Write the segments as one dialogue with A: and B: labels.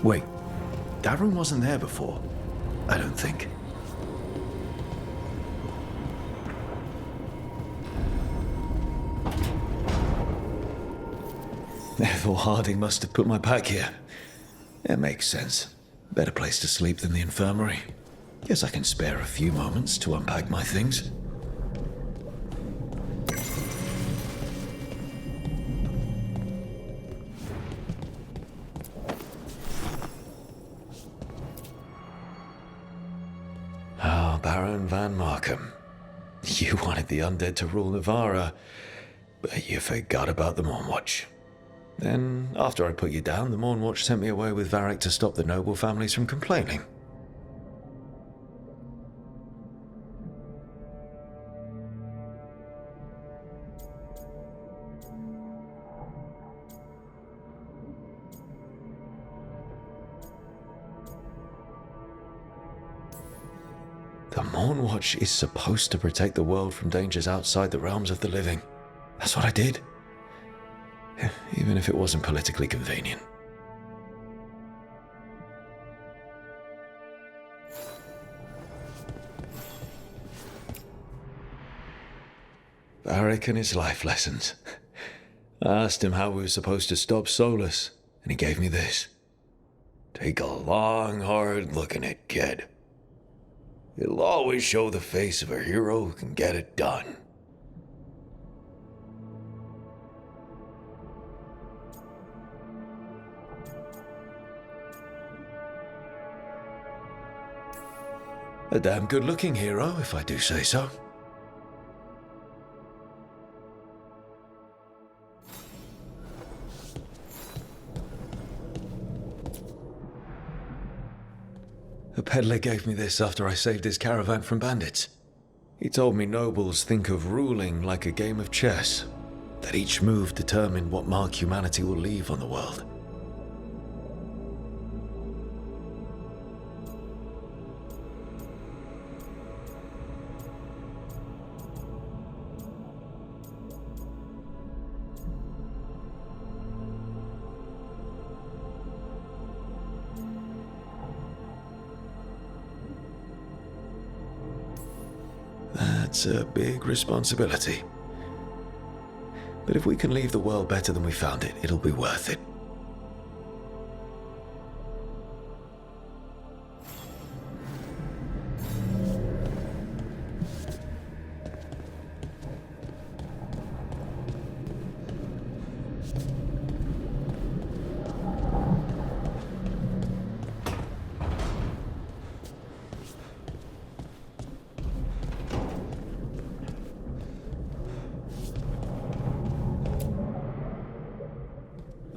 A: Wait, Darren wasn't there before? I don't think. Ethel Harding must have put my pack here. It makes sense. Better place to sleep than the infirmary. Guess I can spare a few moments to unpack my things. Oh, Baron Van Markham. You wanted the undead to rule Navarra, but you forgot about the Mournwatch. Then, after I put you down, the Mournwatch sent me away with Varric to stop the noble families from complaining. The Mournwatch is supposed to protect the world from dangers outside the realms of the living. That's what I did. Even if it wasn't politically convenient. Varric and his life lessons. I asked him how we were supposed to stop Solus, and he gave me this. Take a long, hard look at it, kid. It'll always show the face of a hero who can get it done. A damn good-looking hero, if I do say so. A peddler gave me this after I saved his caravan from bandits. He told me nobles think of ruling like a game of chess, that each move determined what mark humanity will leave on the world. That's a big responsibility. But if we can leave the world better than we found it, it'll be worth it.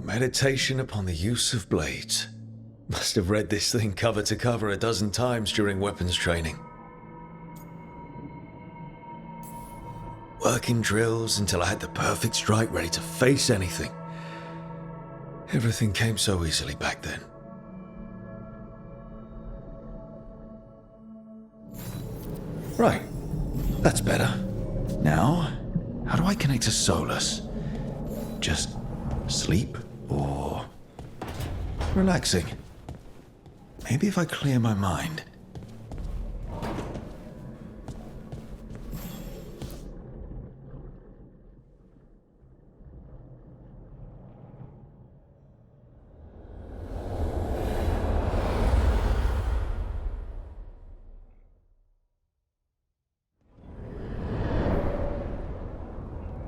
A: Meditation upon the use of blades. Must have read this thing cover to cover a dozen times during weapons training. Working drills until I had the perfect strike ready to face anything. Everything came so easily back then. Right, that's better. Now, how do I connect to Solus? Just sleep? Or relaxing. Maybe if I clear my mind.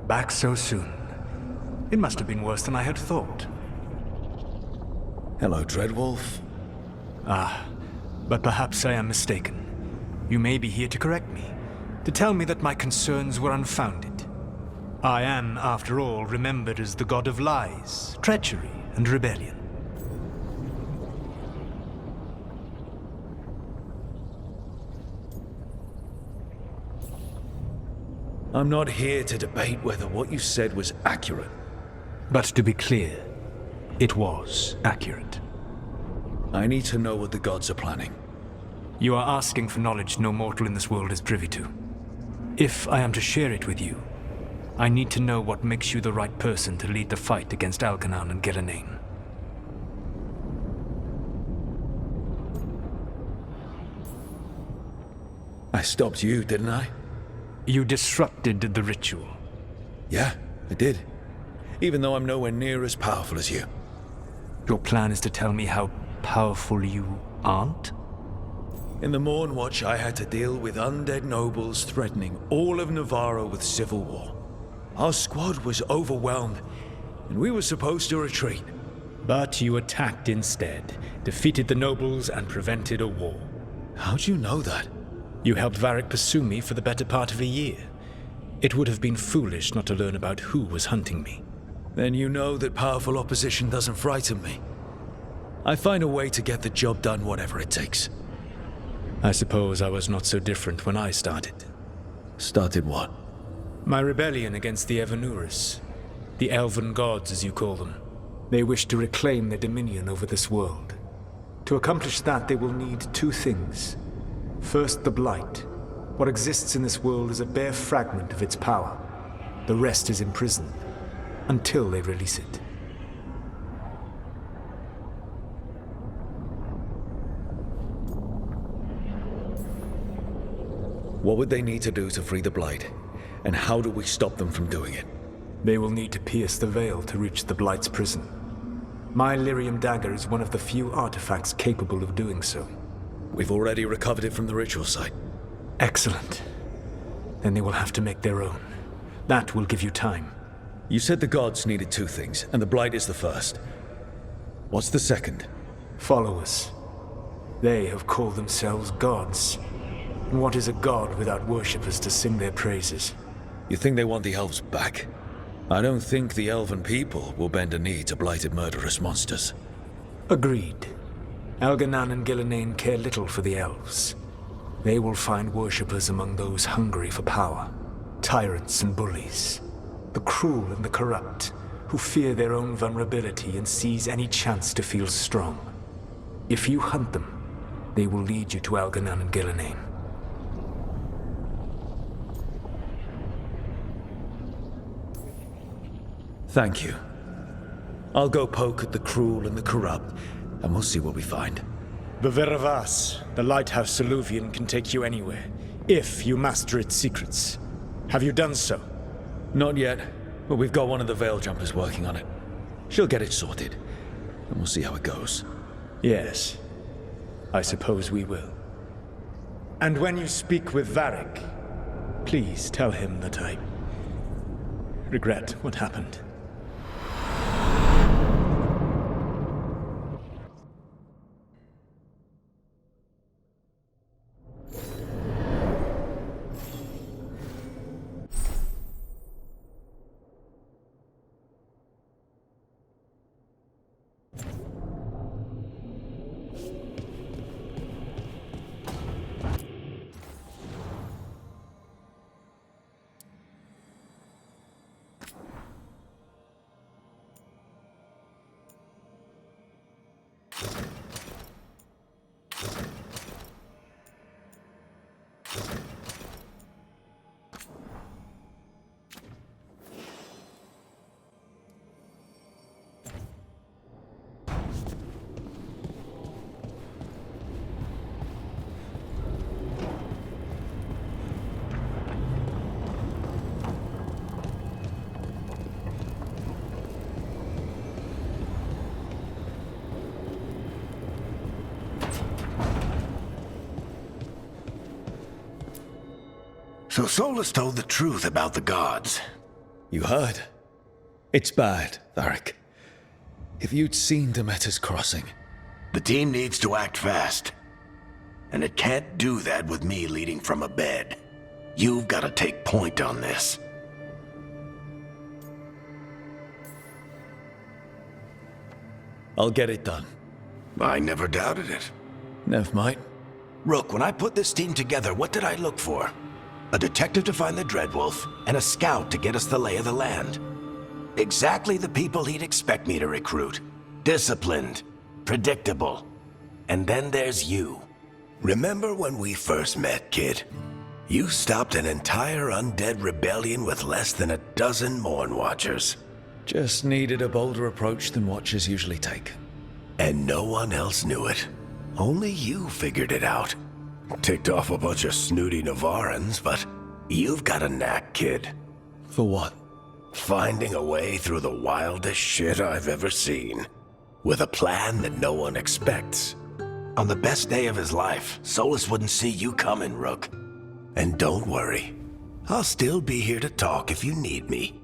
B: Back so soon. It must have been worse than I had thought.
A: Hello, Dreadwolf.
B: Ah, but perhaps I am mistaken. You may be here to correct me, to tell me that my concerns were unfounded. I am, after all, remembered as the god of lies, treachery, and rebellion.
A: I'm not here to debate whether what you said was accurate.
B: But to be clear, it was accurate.
A: I need to know what the gods are planning.
B: You are asking for knowledge no mortal in this world is privy to. If I am to share it with you, I need to know what makes you the right person to lead the fight against Alkanan and Ghilanane.
A: I stopped you, didn't I?
B: You disrupted the ritual.
A: Yeah, I did. Even though I'm nowhere near as powerful as you.
B: Your plan is to tell me how powerful you aren't?
A: In the Morn Watch, I had to deal with undead nobles threatening all of Navarro with civil war. Our squad was overwhelmed, and we were supposed to retreat.
B: But you attacked instead, defeated the nobles, and prevented a war.
A: How'd you know that?
B: You helped Varric pursue me for the better part of a year. It would have been foolish not to learn about who was hunting me.
A: Then you know that powerful opposition doesn't frighten me. I find a way to get the job done, whatever it takes.
B: I suppose I was not so different when I started.
A: Started what?
B: My rebellion against the Evanuris. The Elven Gods, as you call them. They wish to reclaim their dominion over this world. To accomplish that, they will need two things. First, the Blight. What exists in this world is a bare fragment of its power. The rest is imprisoned, until they release it.
A: What would they need to do to free the Blight? And how do we stop them from doing it?
B: They will need to pierce the veil to reach the Blight's prison. My Lyrium dagger is one of the few artifacts capable of doing so.
A: We've already recovered it from the ritual site.
B: Excellent. Then they will have to make their own. That will give you time.
A: You said the gods needed two things, and the Blight is the first. What's the second?
B: Followers. They have called themselves gods. And what is a god without worshippers to sing their praises?
A: You think they want the elves back? I don't think the elven people will bend a knee to blighted murderous monsters.
B: Agreed. Elganan and Gillenane care little for the elves. They will find worshippers among those hungry for power. Tyrants and bullies. The cruel and the corrupt, who fear their own vulnerability and seize any chance to feel strong. If you hunt them, they will lead you to Elganan and Gillenane.
A: Thank you. I'll go poke at the cruel and the corrupt, and we'll see what we find.
B: The Veravas, the lighthouse Soluvian, can take you anywhere, if you master its secrets. Have you done so?
A: Not yet, but we've got one of the Veil Jumpers working on it. She'll get it sorted, and we'll see how it goes.
B: Yes, I suppose we will. And when you speak with Varric, please tell him that I regret what happened.
C: So Solas told the truth about the gods.
A: You heard? It's bad, Varric. If you'd seen Demeter's crossing...
C: The team needs to act fast. And it can't do that with me leading from a bed. You've got to take point on this.
A: I'll get it done.
C: I never doubted it.
A: Never mind.
C: Rook, when I put this team together, what did I look for? A detective to find the Dreadwolf, and a scout to get us the lay of the land. Exactly the people he'd expect me to recruit. Disciplined, predictable. And then there's you. Remember when we first met, kid? You stopped an entire undead rebellion with less than a dozen Morn Watchers.
A: Just needed a bolder approach than Watchers usually take.
C: And no one else knew it. Only you figured it out. Ticked off a bunch of snooty Navarrans, but you've got a knack, kid.
A: For what?
C: Finding a way through the wildest shit I've ever seen. With a plan that no one expects. On the best day of his life, Solus wouldn't see you coming, Rook. And don't worry. I'll still be here to talk if you need me.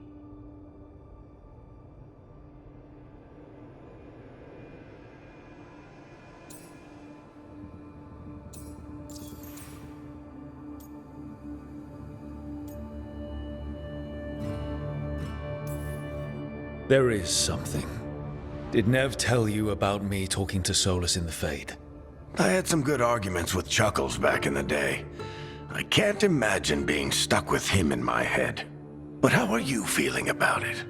A: There is something. Did Nev tell you about me talking to Solus in the Fade?
C: I had some good arguments with Chuckles back in the day. I can't imagine being stuck with him in my head. But how are you feeling about it?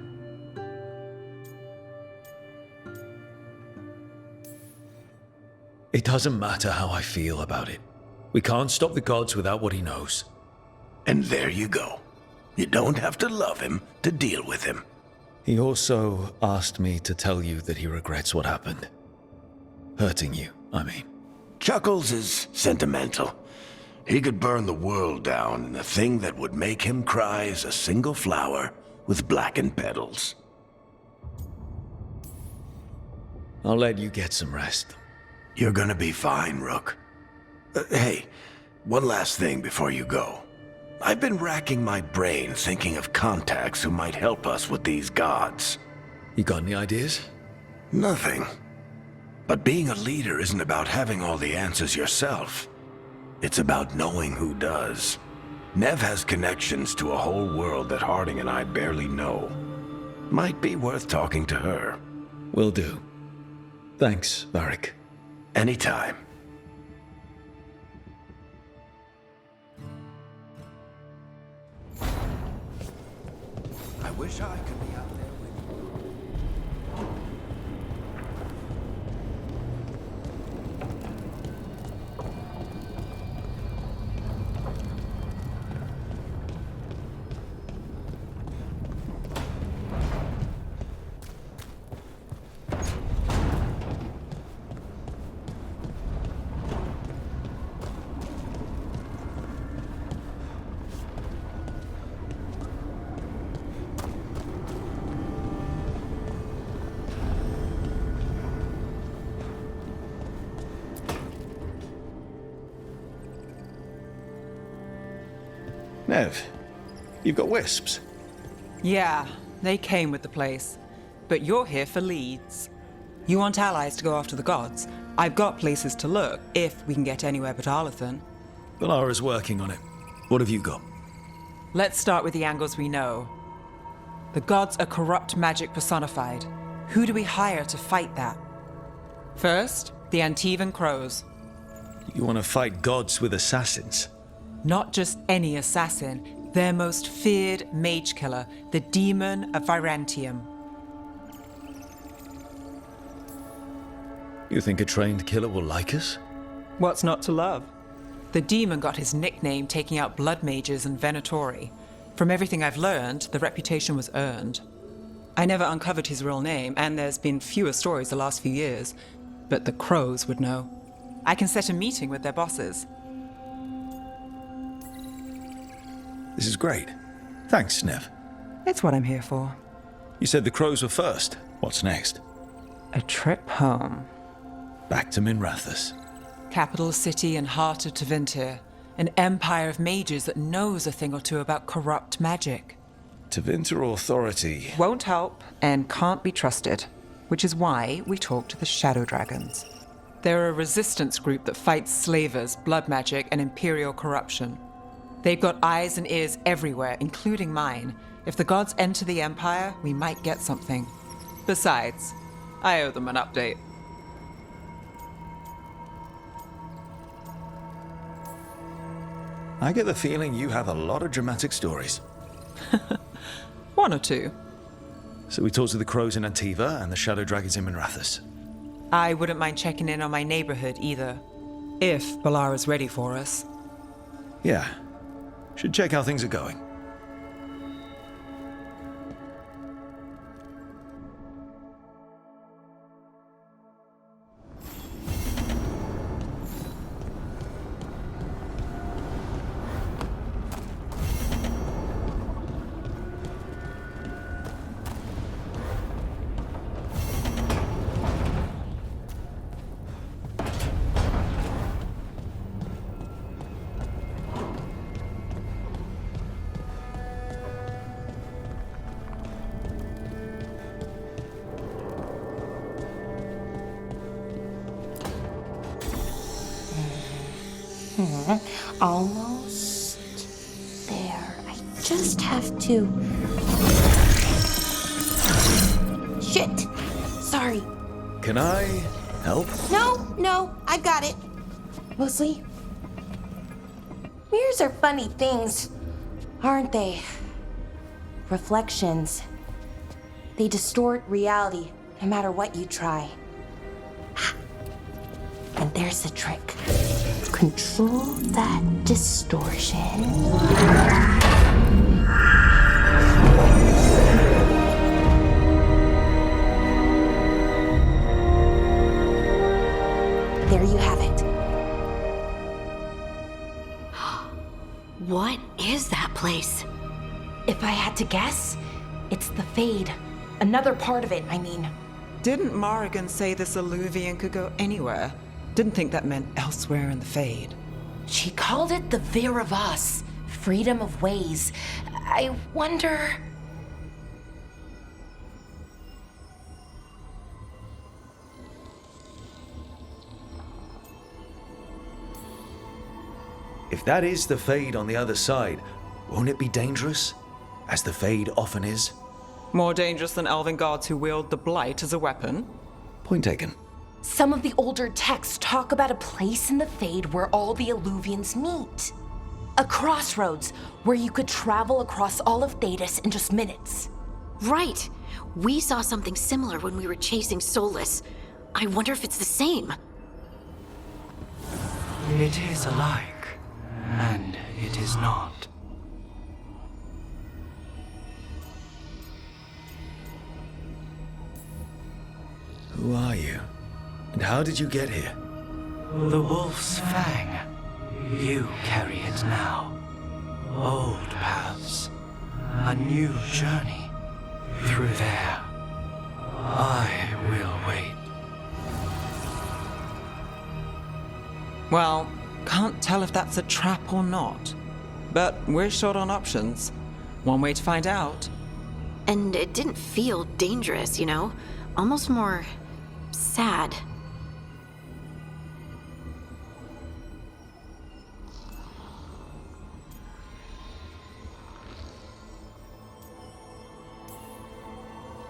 A: It doesn't matter how I feel about it. We can't stop the gods without what he knows.
C: And there you go. You don't have to love him to deal with him.
A: He also asked me to tell you that he regrets what happened. Hurting you, I mean.
C: Chuckles is sentimental. He could burn the world down, and the thing that would make him cry is a single flower with blackened petals.
A: I'll let you get some rest.
C: You're gonna be fine, Rook. Hey, one last thing before you go. I've been racking my brain thinking of contacts who might help us with these gods.
A: You got any ideas?
C: Nothing. But being a leader isn't about having all the answers yourself. It's about knowing who does. Nev has connections to a whole world that Harding and I barely know. Might be worth talking to her.
A: Will do. Thanks, Varric.
C: Anytime. I wish I could be out there with you.
A: Nev, you've got wisps.
D: Yeah, they came with the place. But you're here for leads. You want allies to go after the gods? I've got places to look, if we can get anywhere but Arlathan.
A: Valara's working on it. What have you got?
D: Let's start with the angles we know. The gods are corrupt magic personified. Who do we hire to fight that? First, the Antivan Crows.
A: You want to fight gods with assassins?
D: Not just any assassin, their most feared mage killer, the Demon of Virantium.
A: You think a trained killer will like us?
D: What's not to love? The demon got his nickname taking out blood mages and Venatori. From everything I've learned, the reputation was earned. I never uncovered his real name, and there's been fewer stories the last few years, but the Crows would know. I can set a meeting with their bosses.
A: This is great. Thanks, Nev.
D: It's what I'm here for.
A: You said the crows were first. What's next?
D: A trip home.
A: Back to Minrathous.
D: Capital city and heart of Tevinter. An empire of mages that knows a thing or two about corrupt magic.
A: Tevinter Authority.
D: Won't help and can't be trusted, which is why we talk to the Shadow Dragons. They're a resistance group that fights slavers, blood magic, and imperial corruption. They've got eyes and ears everywhere, including mine. If the gods enter the Empire, we might get something. Besides, I owe them an update.
A: I get the feeling you have a lot of dramatic stories.
D: One or two.
A: So we talked to the crows in Antiva and the shadow dragons in Minrathous.
D: I wouldn't mind checking in on my neighborhood either. If Balara's ready for us.
A: Yeah. Should check how things are going.
E: Almost there. I just have to... Shit! Sorry.
A: Can I help?
E: No, I've got it. Mostly, mirrors are funny things, aren't they? Reflections. They distort reality, no matter what you try. And there's the trick. Control that distortion. There you have it.
F: What is that place?
E: If I had to guess, it's the Fade. Another part of it, I mean.
D: Didn't Morrigan say this Illuvian could go anywhere? Didn't think that meant elsewhere in the Fade.
E: She called it the Veer of Us, freedom of ways. I wonder...
A: If that is the Fade on the other side, won't it be dangerous? As the Fade often is?
D: More dangerous than elven gods who wield the Blight as a weapon?
A: Point taken.
E: Some of the older texts talk about a place in the Fade where all the Illuvians meet. A crossroads where you could travel across all of Thedas in just minutes.
F: Right. We saw something similar when we were chasing Solus. I wonder if it's the same.
B: It is alike, and it is not.
A: Who are you? And how did you get here?
B: The Wolf's Fang. You carry it now. Old paths. A new journey. Through there. I will wait.
D: Well, can't tell if that's a trap or not. But we're short on options. One way to find out.
F: And it didn't feel dangerous, you know? Almost more sad.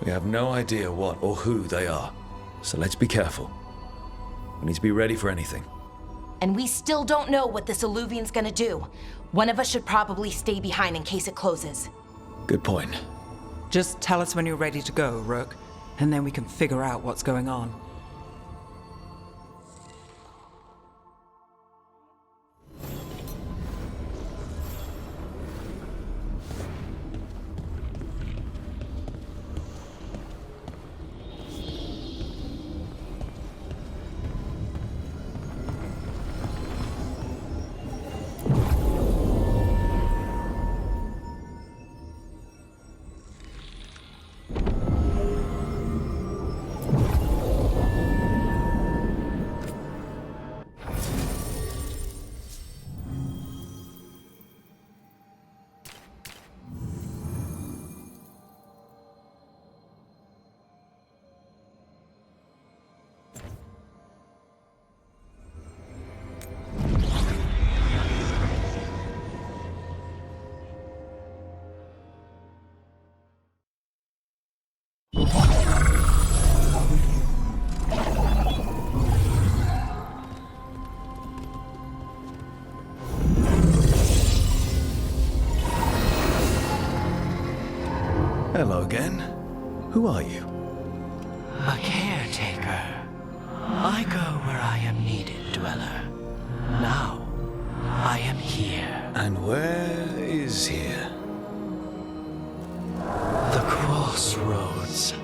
A: We have no idea what or who they are, so let's be careful. We need to be ready for anything.
E: And we still don't know what this Illuvian's gonna do. One of us should probably stay behind in case it closes.
A: Good point.
D: Just tell us when you're ready to go, Rook, and then we can figure out what's going on.
A: Hello again. Who are you?
B: A caretaker. I go where I am needed, Dweller. Now, I am here.
A: And where is here?
B: The crossroads.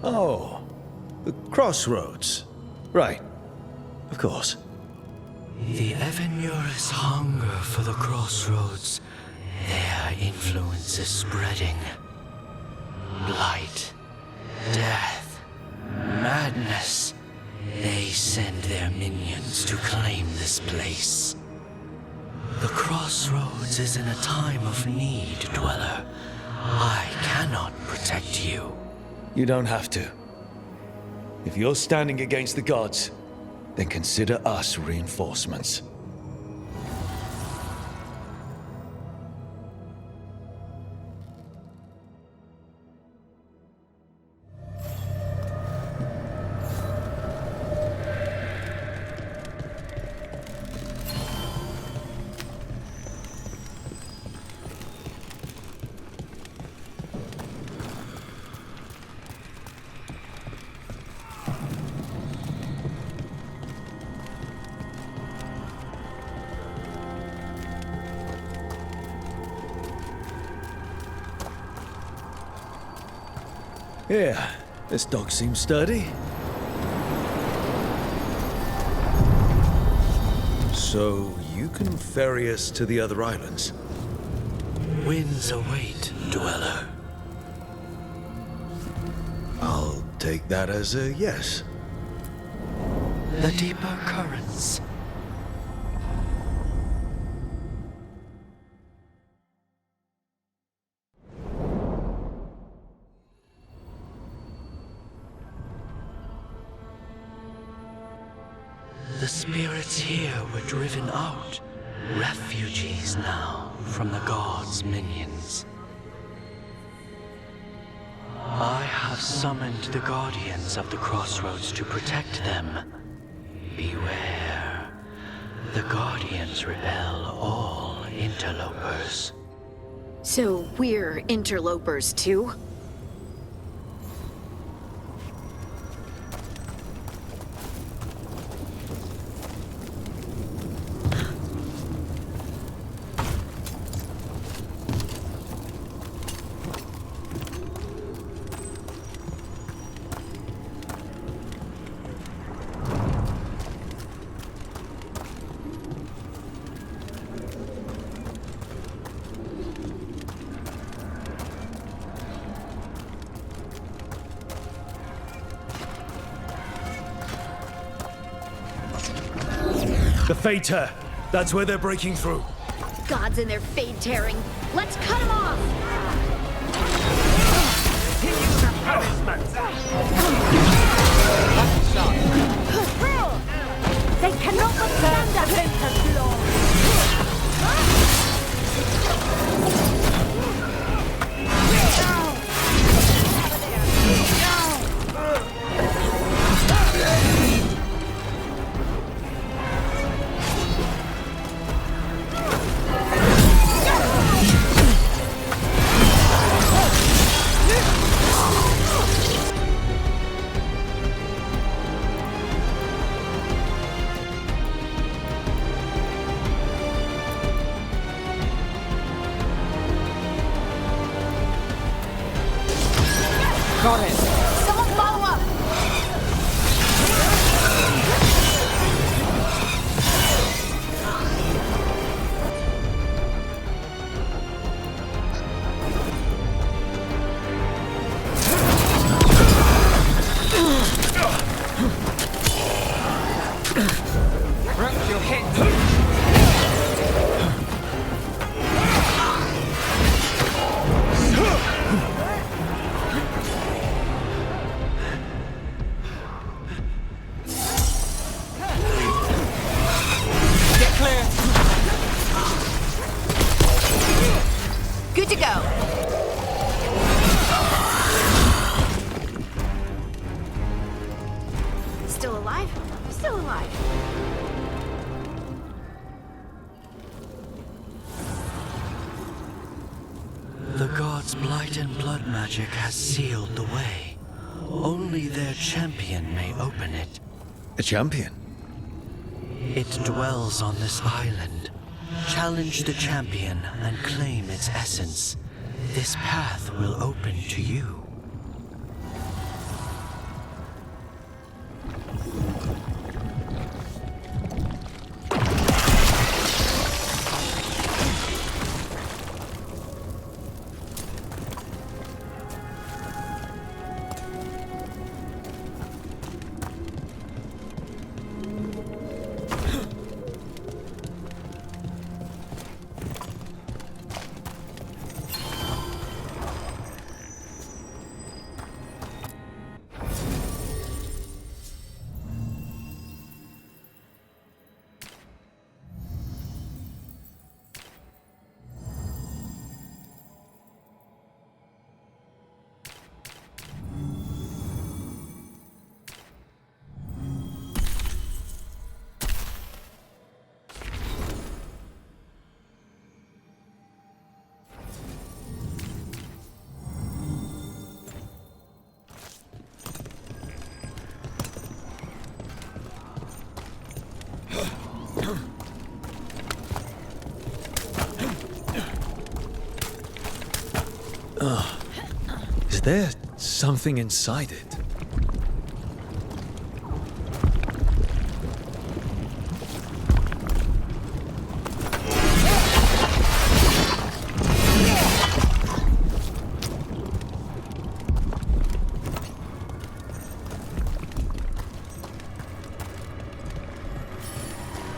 A: Oh, the crossroads. Right. Of course.
G: The Evenurus hunger for the crossroads. Their influence is spreading. Blight, death, madness. They send their minions to claim this place. The crossroads is in a time of need, Dweller. I cannot protect you.
A: You don't have to. If you're standing against the gods, then consider us reinforcements. Yeah, this dog seems sturdy. So, you can ferry us to the other islands?
G: Winds await, Dweller.
A: I'll take that as a yes.
G: The deeper currents. The spirits here were driven out. Refugees now from the gods' minions. I have summoned the guardians of the crossroads to protect them. Beware. The guardians repel all interlopers.
F: So we're interlopers too?
A: The Fater! That's where they're breaking through.
F: Gods and their fade tearing. Let's cut them off!
H: They cannot withstand us in her glory.
D: Got it.
H: Someone follow up!
D: Rook, you're hit. Get clear.
F: Good to go. Still alive? Still alive.
G: The gods' blight and blood magic has sealed the way. Only their champion may open it.
A: A champion?
G: It dwells on this island. Challenge the champion and claim its essence. This path will open to you.
A: Is there something inside it?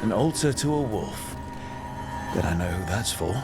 A: An altar to a wolf. Bet I know who that's for.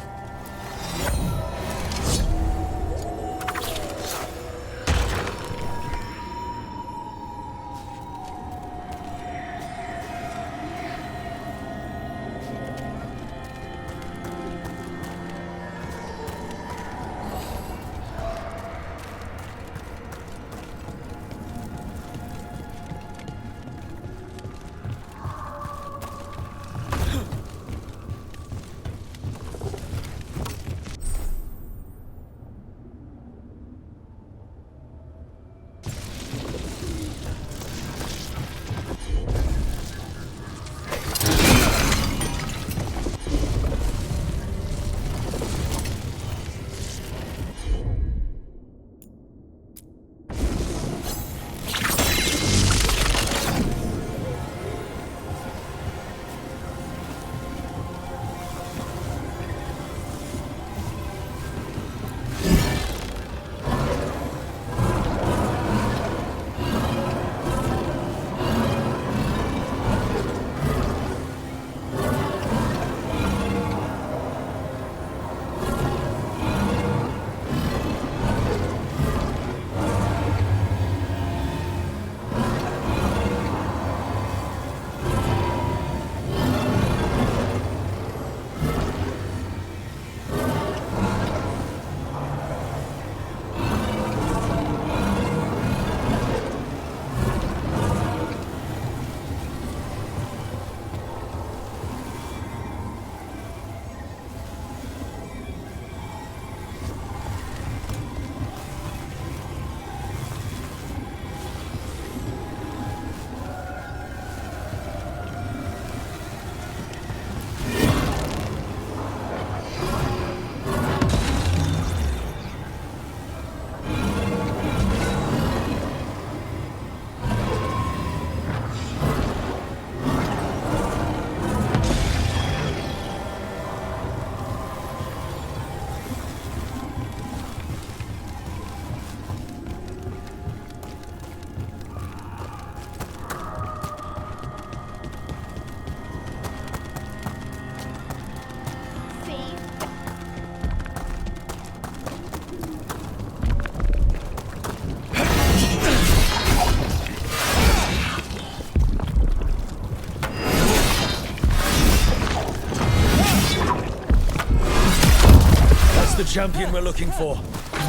A: The champion we're looking for.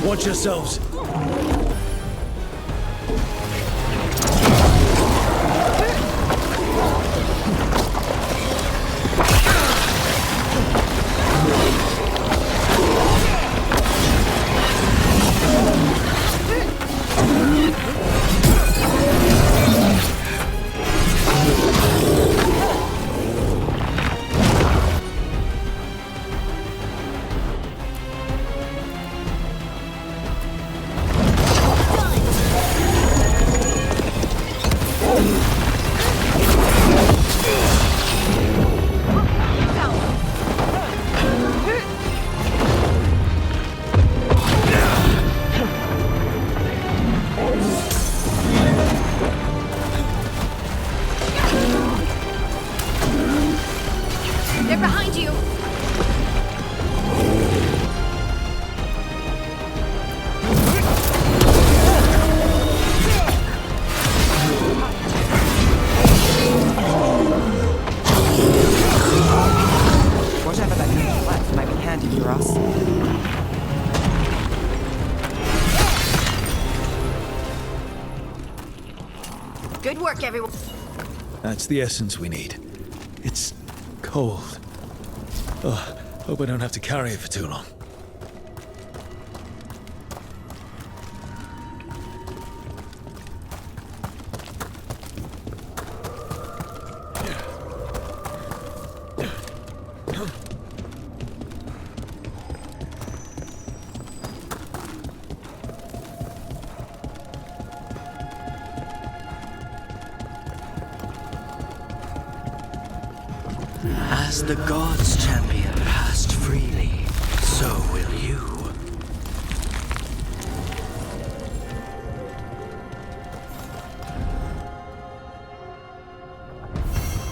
A: Watch yourselves.
F: Good work, everyone.
A: That's the essence we need. It's cold. Oh, hope I don't have to carry it for too long.
G: As the gods' champion passed freely, so will you.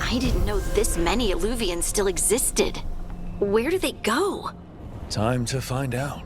F: I didn't know this many Illuvians still existed. Where do they go?
A: Time to find out.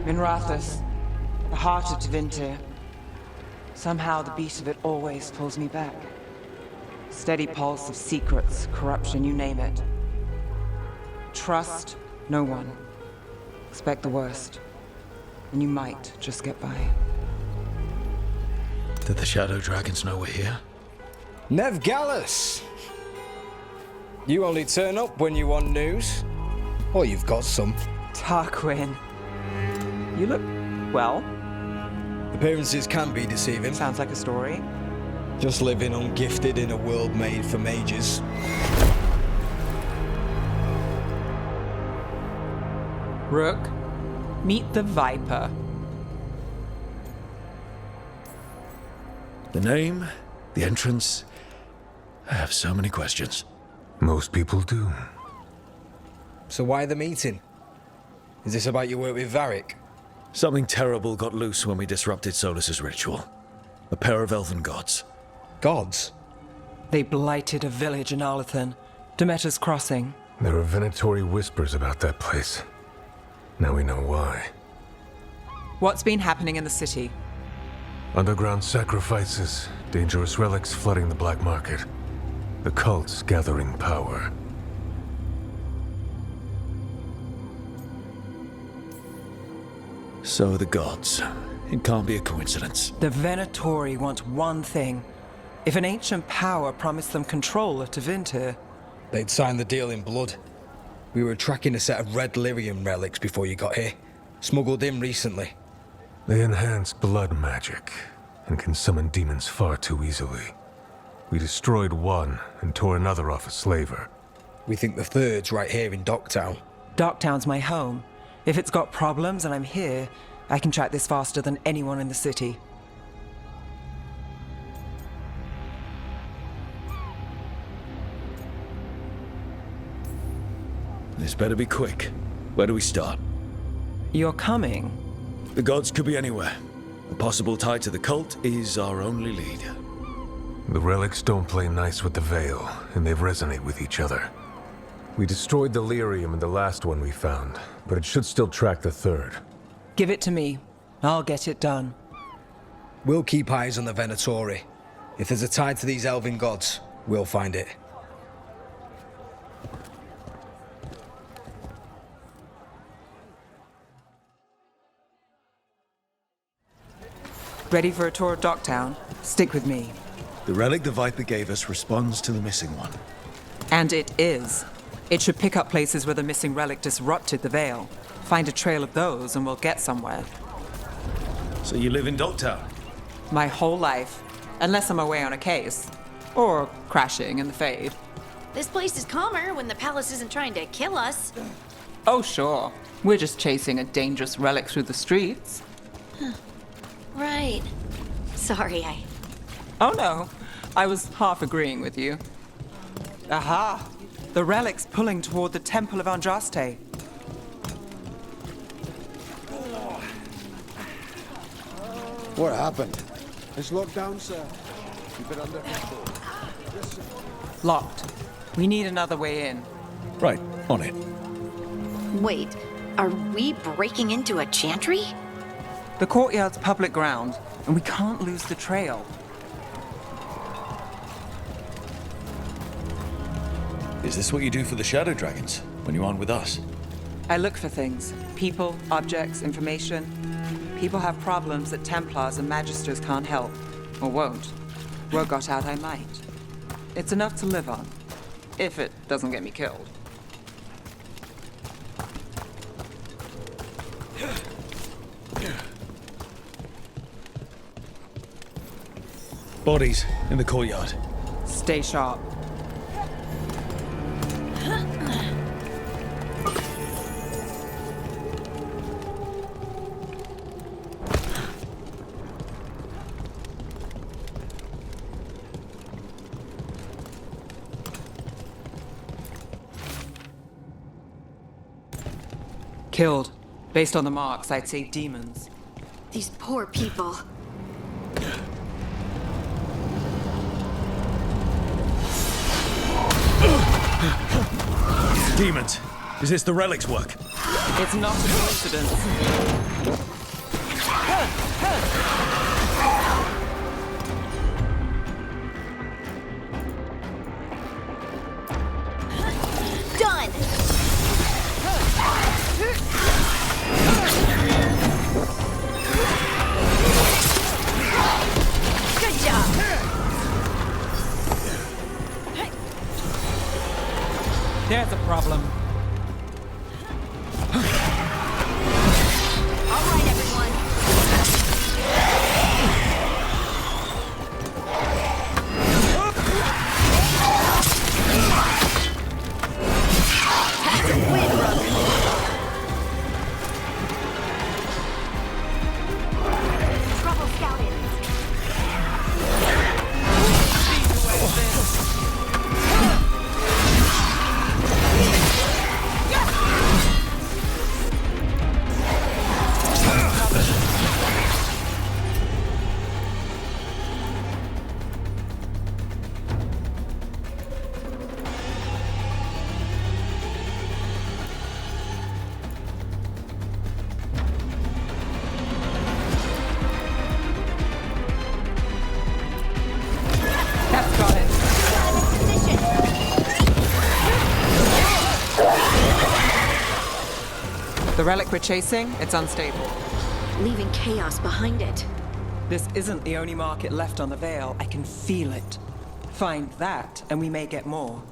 D: Minrathous, the heart of Tevinter. Somehow the beat of it always pulls me back. steady pulse of secrets, corruption, you name it. Trust no one. Expect the worst. And you might just get by.
A: Did the Shadow Dragons know we're here?
I: Nev Gallus! You only turn up when you want news. Or you've got some.
D: Tarquin. You look, well,
I: Appearances can be deceiving.
D: sounds like a story.
I: Just living ungifted in a world made for mages.
D: Rook, meet the Viper.
A: The name, the entrance. I have so many questions.
J: Most people do.
I: So why the meeting? Is this about your work with Varric?
A: Something terrible got loose when we disrupted Solus's ritual. A pair of elven gods.
I: Gods?
D: They blighted a village in Arlathan, Demeter's Crossing.
J: There are Venatori whispers about that place. Now we know why.
D: What's been happening in the city?
J: Underground sacrifices, dangerous relics flooding the black market. The cults gathering power.
A: So the gods. It can't be a coincidence.
D: The Venatori want one thing. If an ancient power promised them control of Tevinter,
I: They'd signed the deal in blood. We were tracking a set of red lyrium relics before you got here. Smuggled in recently.
J: They enhance blood magic and can summon demons far too easily. We destroyed one and tore another off a slaver.
I: We think the third's right here in Docktown.
D: Docktown's my home. If it's got problems and I'm here, I can track this faster than anyone in the city.
A: This better be quick. Where do we start?
D: You're coming.
A: The gods could be anywhere. A possible tie to the cult is our only lead.
J: The relics don't play nice with the Veil, and they resonate with each other. We destroyed the lyrium in the last one we found, but it should still track the third.
D: Give it to me. I'll get it done.
I: We'll keep eyes on the Venatori. If there's a tie to these elven gods, we'll find it.
D: Ready for a tour of Docktown? Stick with me.
A: The relic the Viper gave us responds to the missing one.
D: And it is. It should pick up places where the missing relic disrupted the Veil. Find a trail of those and we'll get somewhere.
A: So you live in Docktown?
D: My whole life. Unless I'm away on a case. Or crashing in the Fade.
F: This place is calmer when the palace isn't trying to kill us.
D: Oh, sure. We're just chasing a dangerous relic through the streets.
F: Right. Sorry,
D: Oh no, I was half agreeing with you. Aha! The relic's pulling toward the Temple of Andraste.
K: What happened? It's locked down, sir. Keep it under control. Yes, sir.
D: Locked. We need another way in.
A: Right, on it.
F: Wait, are we breaking into a chantry?
D: The courtyard's public ground, and we can't lose the trail.
A: Is this what you do for the Shadow Dragons when you aren't with us?
D: I look for things. People, objects, information. People have problems that Templars and Magisters can't help. Or won't. Word got out I might. It's enough to live on. If it doesn't get me killed.
A: Bodies in the courtyard.
D: Stay sharp. Killed. Based on the marks, I'd say demons.
F: These poor people.
A: Demons. Is this the relic's work?
D: It's not a coincidence. There's a problem.
F: All right, everyone. That's a win, brother. Trouble scouted.
D: That's got it. The relic we're chasing, it's unstable.
F: Leaving chaos behind it.
D: This isn't the only market left on the Veil. I can feel it. Find that, and we may get more.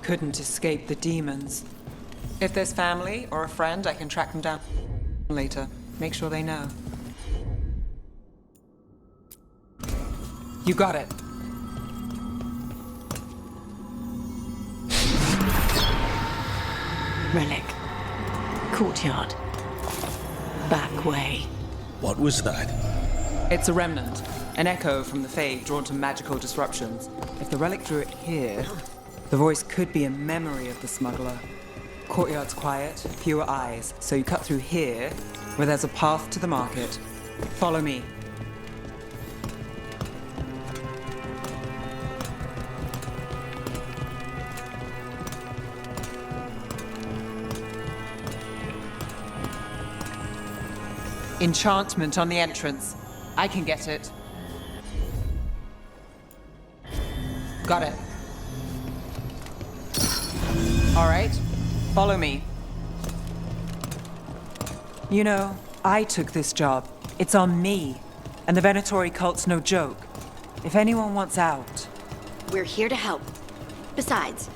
D: Couldn't escape the demons. If there's family or a friend, I can track them down later. Make sure they know. You got it.
G: Relic. Courtyard. Back way.
C: What was that?
D: It's a remnant. An echo from the Fade drawn to magical disruptions. If the relic drew it here, the voice could be a memory of the smuggler. Courtyard's quiet, fewer eyes, so you cut through here, where there's a path to the market. Follow me. Enchantment on the entrance. I can get it. Got it. All right, follow me. You know, I took this job. It's on me. And the Venatori cult's no joke. If anyone wants out...
F: We're here to help. Besides,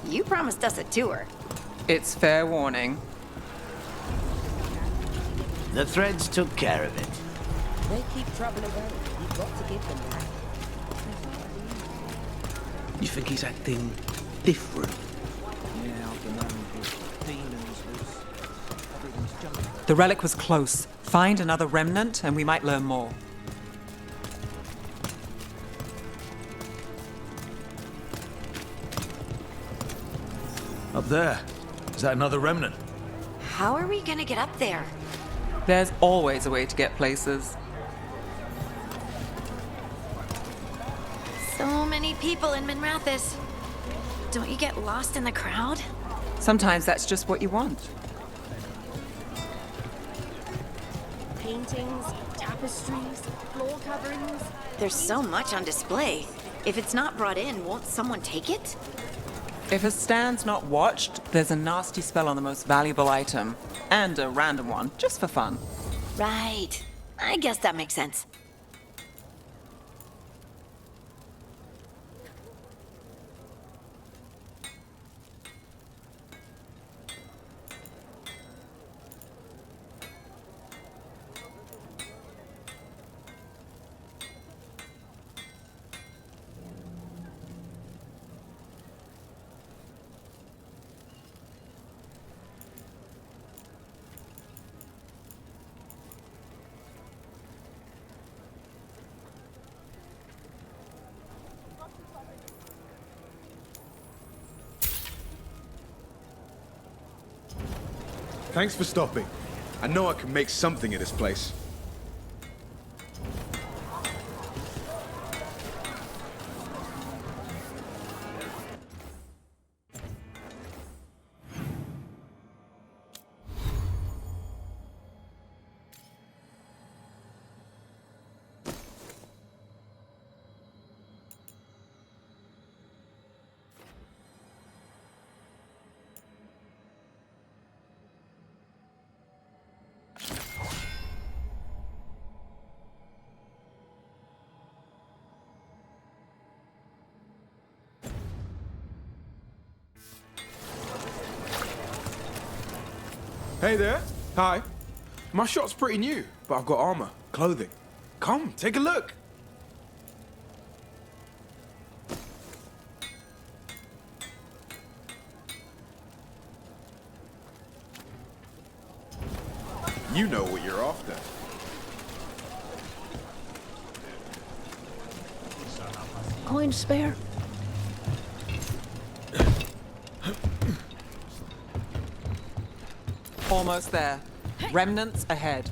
F: you promised us a tour.
D: It's fair warning.
G: The threads took care of it.
H: They keep trouble away. You've got to give them that.
G: You think he's acting different?
D: The relic was close. Find another remnant and we might learn more.
C: Up there. Is that another remnant?
F: How are we gonna get up there?
D: There's always a way to get places.
F: So many people in Minrathous. Don't you get lost in the crowd?
D: Sometimes that's just what you want.
H: Paintings, tapestries, floor coverings.
F: There's so much on display. If it's not brought in, won't someone take it?
D: If a stand's not watched, there's a nasty spell on the most valuable item. And a random one, just for fun.
F: Right. I guess that makes sense.
L: Thanks for stopping. I know I can make something of this place. Hey there. Hi. My shop's pretty new, but I've got armor, clothing. Come, take a look. You know what you're after.
F: Coin spare?
D: Almost there. Remnants ahead.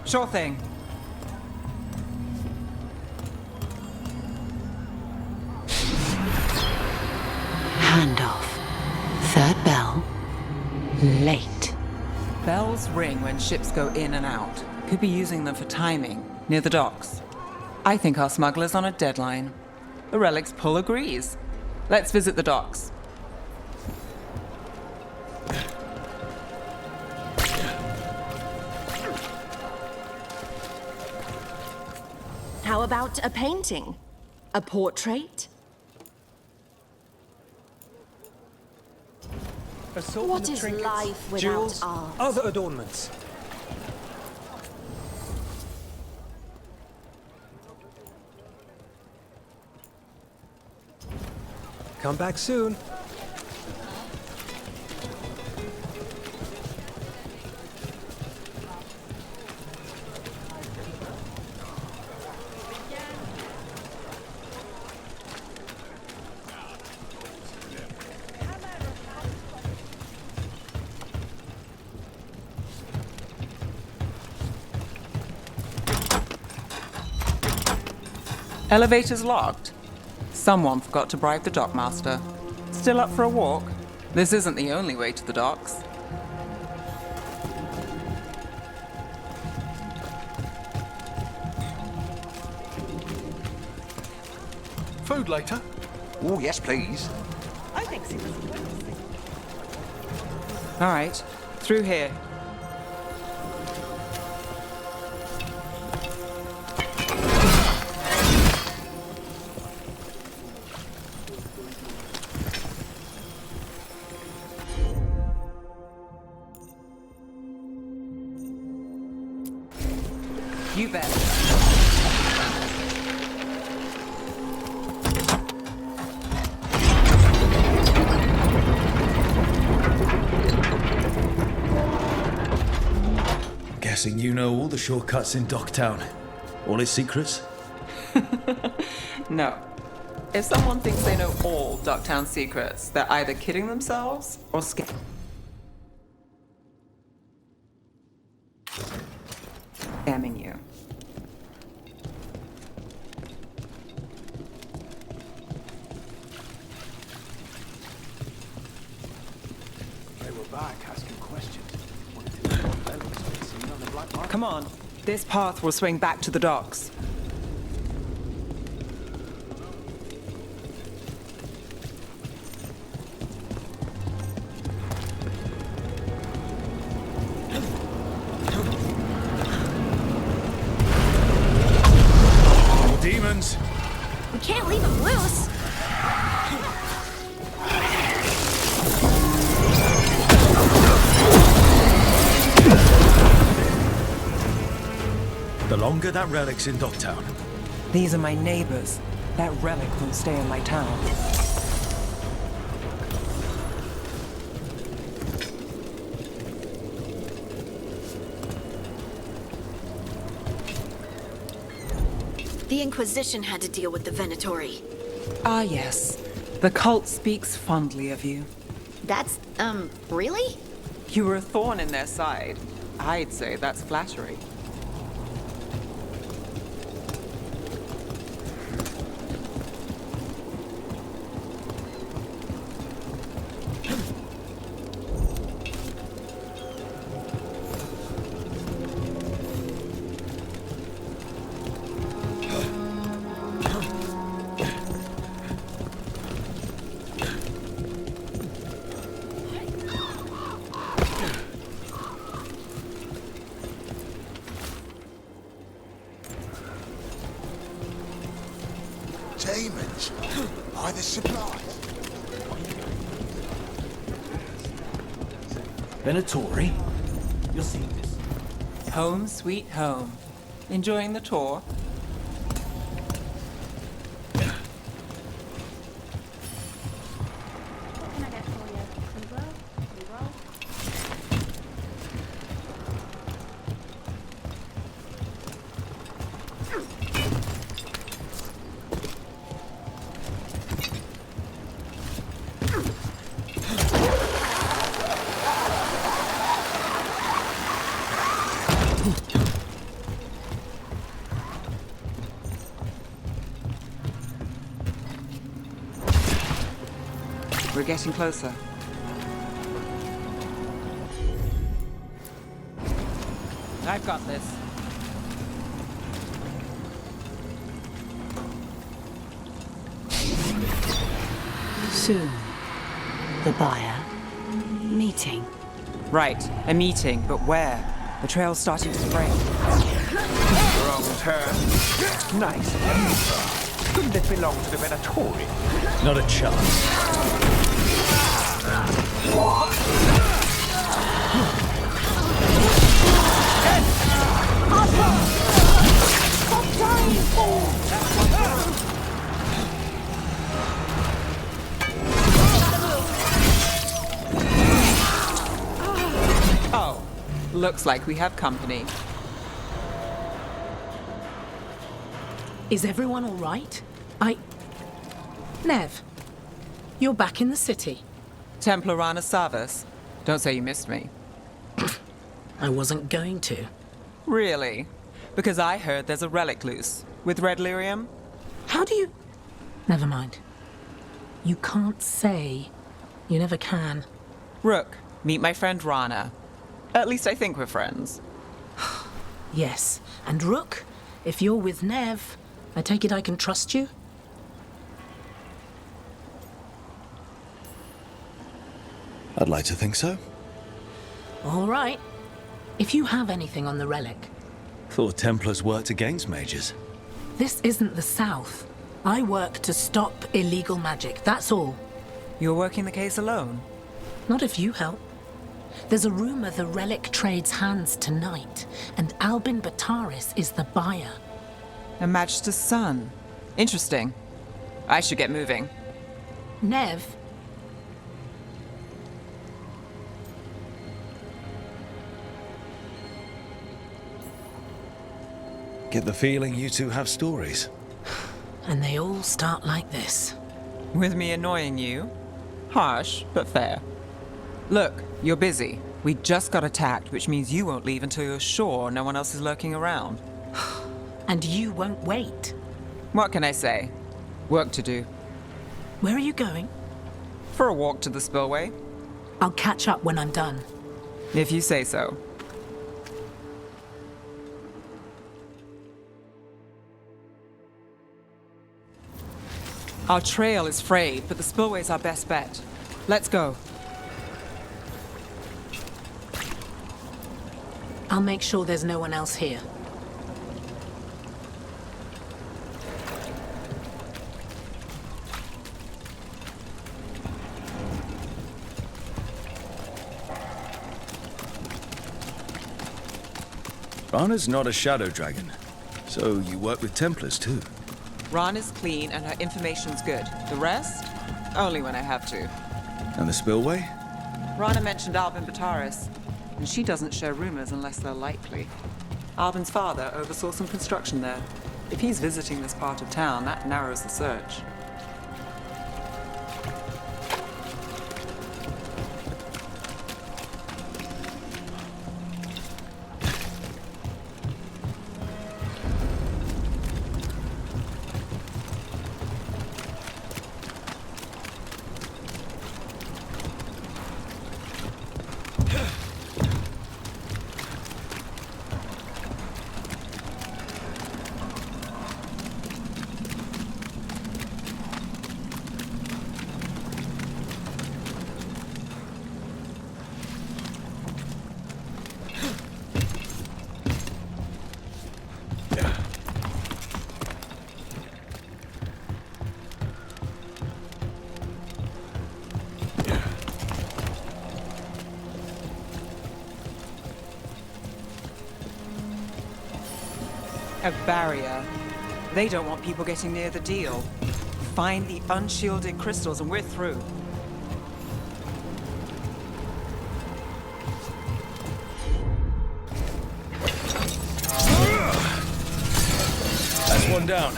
D: Sure thing.
F: Handoff. Third bell. Late.
D: Bells ring when ships go in and out. Could be using them for timing, near the docks. I think our smuggler's on a deadline. The Relic's pull agrees. Let's visit the docks.
E: How about a painting? A portrait?
M: What is life without
I: jewels,
M: art?
I: other adornments. Come back soon.
D: Elevator's locked. Someone forgot to bribe the dockmaster. Still up for a walk? This isn't the only way to the docks.
L: Food later?
C: Oh, yes, please.
D: I think so. All right, through here. You bet.
A: Guessing you know all the shortcuts in Docktown. All its secrets?
D: No. If someone thinks they know all Docktown secrets, they're either kidding themselves or scared. Scamming you.
L: They were back asking questions.
D: Come on. This path will swing back to the docks.
A: Demons!
F: We can't leave him loose.
I: The
N: longer that relic's in Docktown.
D: These are my neighbors. That relic won't stay in my town.
F: The Inquisition had to deal with the Venatori.
D: Ah, yes. The cult speaks fondly of you.
F: That's, really?
D: You were a thorn in their side. I'd say that's flattery.
K: Demons. By the supplies.
N: Venatori? You're seeing this.
D: Home sweet home. Enjoying the tour? We're getting closer. I've got this.
M: Soon, the buyer. Meeting.
D: Right, a meeting, but where? The trail's starting to break.
O: Wrong turn. Nice. Couldn't it belong to the Venatori?
N: Not a chance.
D: Oh, looks like we have company.
P: Is everyone all right? Nev, you're back in the city.
D: Templar Rana Savas. Don't say you missed me.
P: I wasn't going to.
D: Really? Because I heard there's a relic loose. With red lyrium?
P: How do you... Never mind. You can't say. You never can.
D: Rook, meet my friend Rana. At least I think we're friends.
P: Yes, and Rook, if you're with Nev, I take it I can trust you?
A: I'd like to think so.
P: All right. If you have anything on the relic.
A: Thought Templars worked against mages.
P: This isn't the South. I work to stop illegal magic, that's all.
D: You're working the case alone?
P: Not if you help. There's a rumor the relic trades hands tonight, and Albin Bataris is the buyer.
D: A Magister's son. Interesting. I should get moving.
P: Nev.
A: Get the feeling you two have stories.
P: And they all start like this.
D: With me annoying you? Harsh, but fair. Look, you're busy. We just got attacked, which means you won't leave until you're sure no one else is lurking around.
P: And you won't wait.
D: What can I say? Work to do.
P: Where are you going?
D: For a walk to the spillway.
P: I'll catch up when I'm done.
D: If you say so. Our trail is frayed, but the spillway's our best bet. Let's go.
P: I'll make sure there's no one else here.
N: Rana's not a shadow dragon. So you work with Templars too?
D: Rana's clean and her information's good. The rest? Only when I have to.
N: And the spillway?
D: Rana mentioned Albin Bataris, and she doesn't share rumors unless they're likely. Albin's father oversaw some construction there. If he's visiting this part of town, that narrows the search. A barrier. They don't want people getting near the deal. Find the unshielded crystals and we're through.
N: That's one down.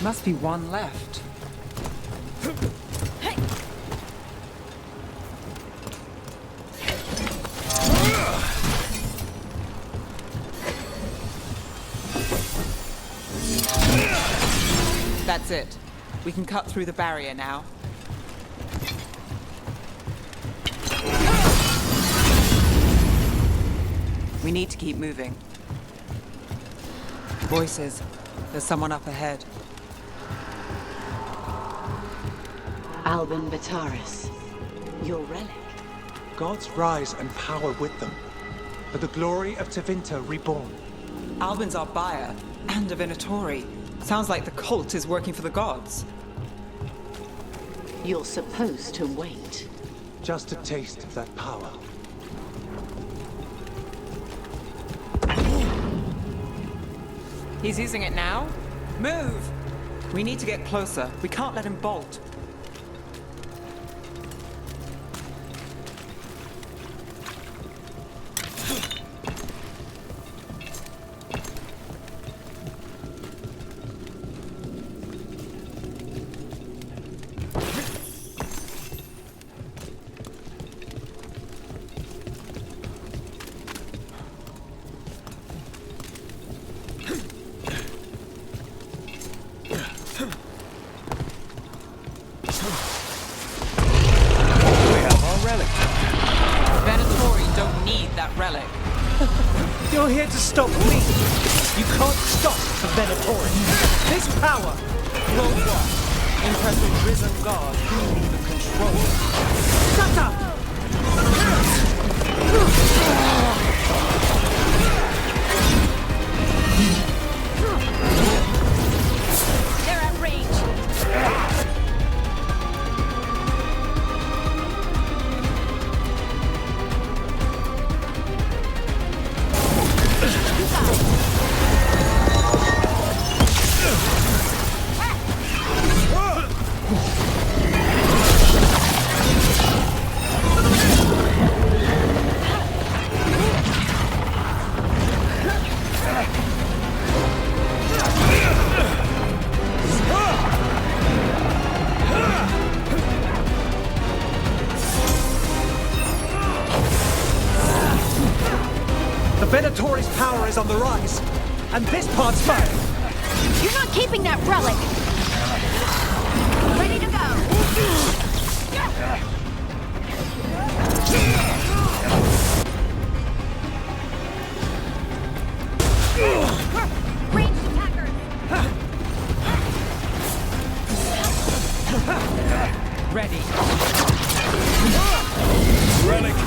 D: Must be one left. That's it. We can cut through the barrier now. We need to keep moving. Voices. There's someone up ahead.
M: Albin Bataris, your relic.
Q: Gods rise and power with them, for the glory of Tevinter reborn.
D: Albin's our buyer, and a Venatori. Sounds like the cult is working for the gods.
M: You're supposed to wait.
Q: Just a taste of that power.
D: He's using it now? Move! We need to get closer. We can't let him bolt.
Q: You're here to stop me. You can't stop the Venatori. This power.
D: Close watch. Impress a risen god who need the control.
Q: Shut up!
H: They're at range.
Q: The Venatori's power is on the rise, and this part's mine.
H: You're not keeping that relic. Ready to go. Ranged attacker.
D: Ready.
N: Relic!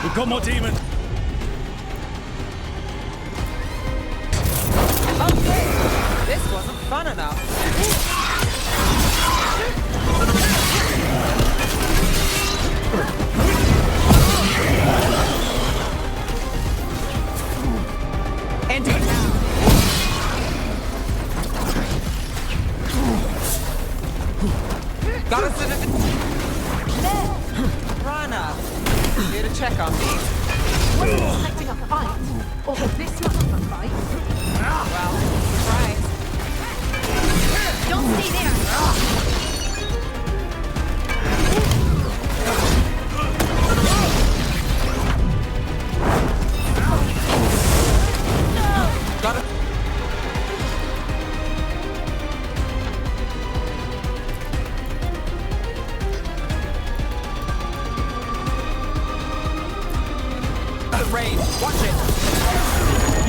N: We've got more demon!
D: Okay. This wasn't fun enough. Got us in Rana, here to check on me.
H: Wasn't expecting a fight, or this much of a fight.
D: Well, surprise.
F: Don't stay there!
D: Got it. Rain, watch it!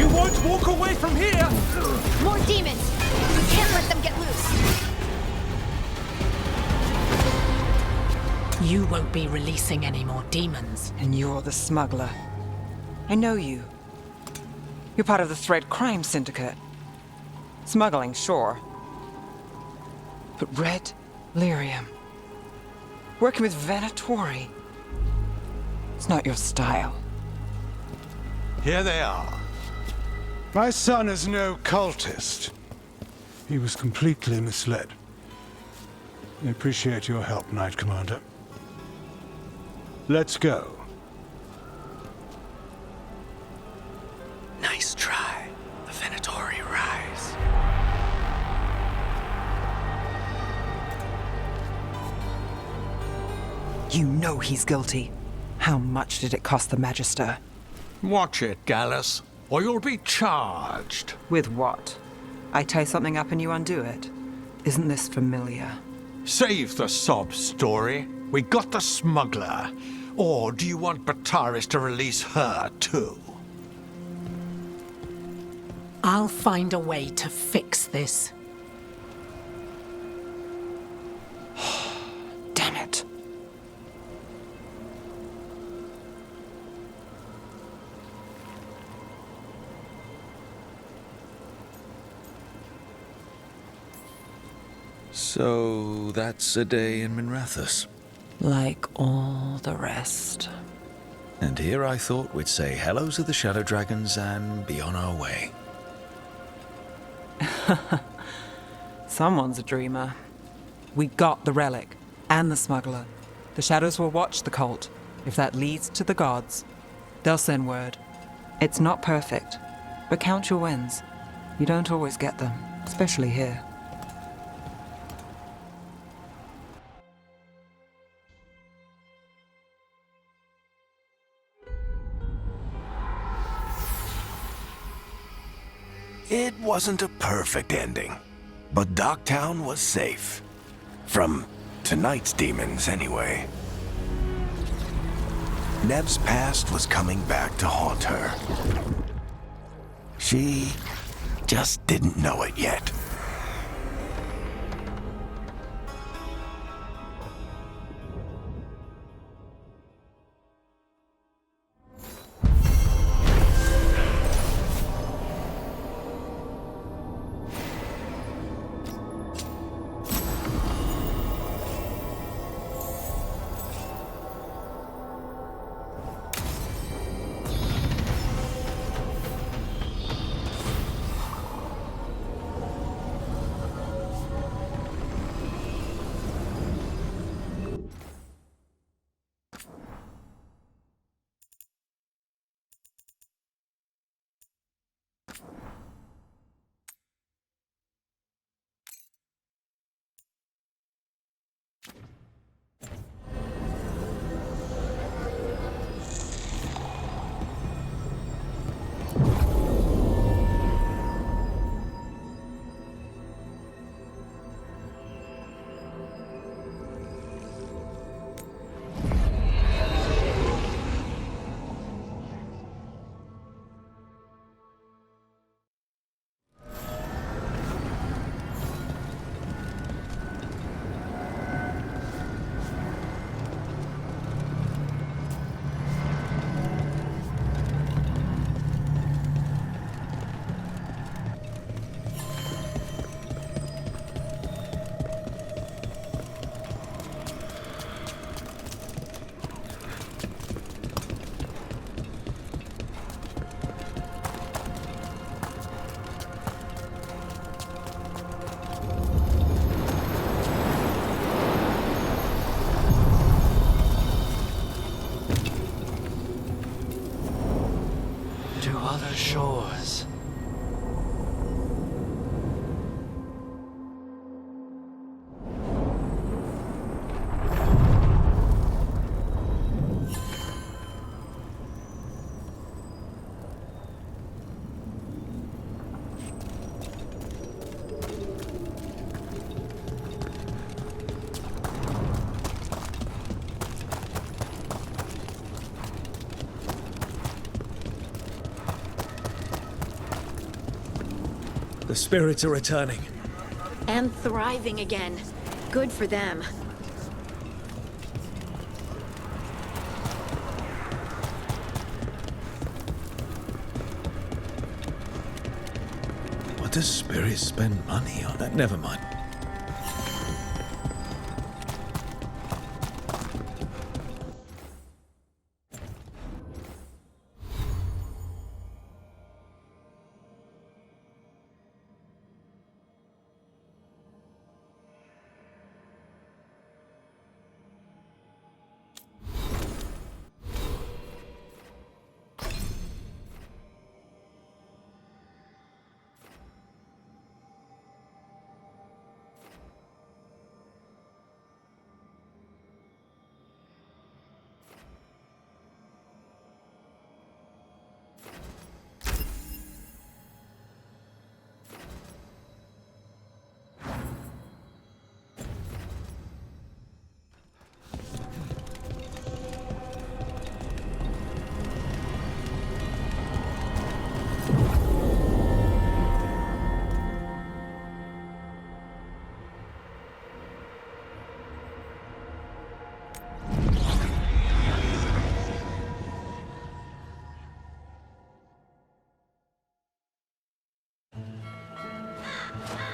Q: You won't walk away from here!
F: More demons! We can't let them get loose!
P: You won't be releasing any more demons.
D: And you're the smuggler. I know you. You're part of the Thread Crime Syndicate. Smuggling, sure. But Red Lyrium. Working with Venatori. It's not your style.
K: Here they are. My son is no cultist. He was completely misled. I appreciate your help, Knight Commander. Let's go.
G: Nice try. The Venatori rise.
D: You know he's guilty. How much did it cost the Magister?
R: Watch it, Gallus, or you'll be charged.
D: With what? I tie something up and you undo it. Isn't this familiar?
R: Save the sob story. We got the smuggler. Or do you want Bataris to release her, too?
P: I'll find a way to fix this.
D: Damn it.
N: So that's a day in Minrathous.
D: Like all the rest.
N: And here I thought we'd say hello to the Shadow Dragons and be on our way.
D: Someone's a dreamer. We got the relic and the smuggler. The shadows will watch the cult. If that leads to the gods, they'll send word. It's not perfect, but count your wins. You don't always get them, especially here.
C: It wasn't a perfect ending, but Docktown was safe. From tonight's demons, anyway. Nev's past was coming back to haunt her. She just didn't know it yet.
G: shores.
A: The spirits are returning.
F: And thriving again. Good for them.
A: What does spirits spend money on? Never mind.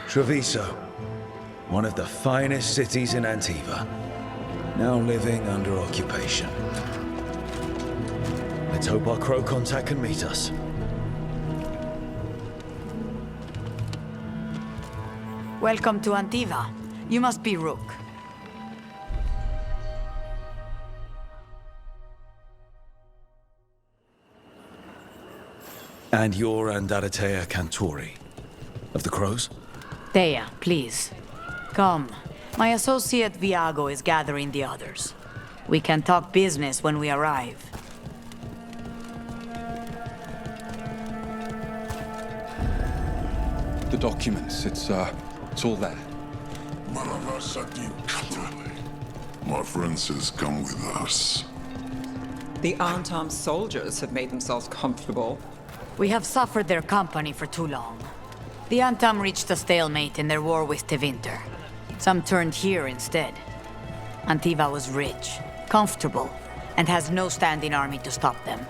A: Treviso, one of the finest cities in Antiva, now living under occupation. Let's hope our crow contact can meet us.
S: Welcome to Antiva. You must be Rook.
A: And you're Andaratea Cantori, of the Crows?
S: Thea, please. Come. My associate Viago is gathering the others. We can talk business when we arrive.
L: The documents, it's all there.
T: My friend says come with us.
D: The Antam soldiers have made themselves comfortable.
S: We have suffered their company for too long. The Antam reached a stalemate in their war with Tevinter. Some turned here instead. Antiva was rich, comfortable, and has no standing army to stop them.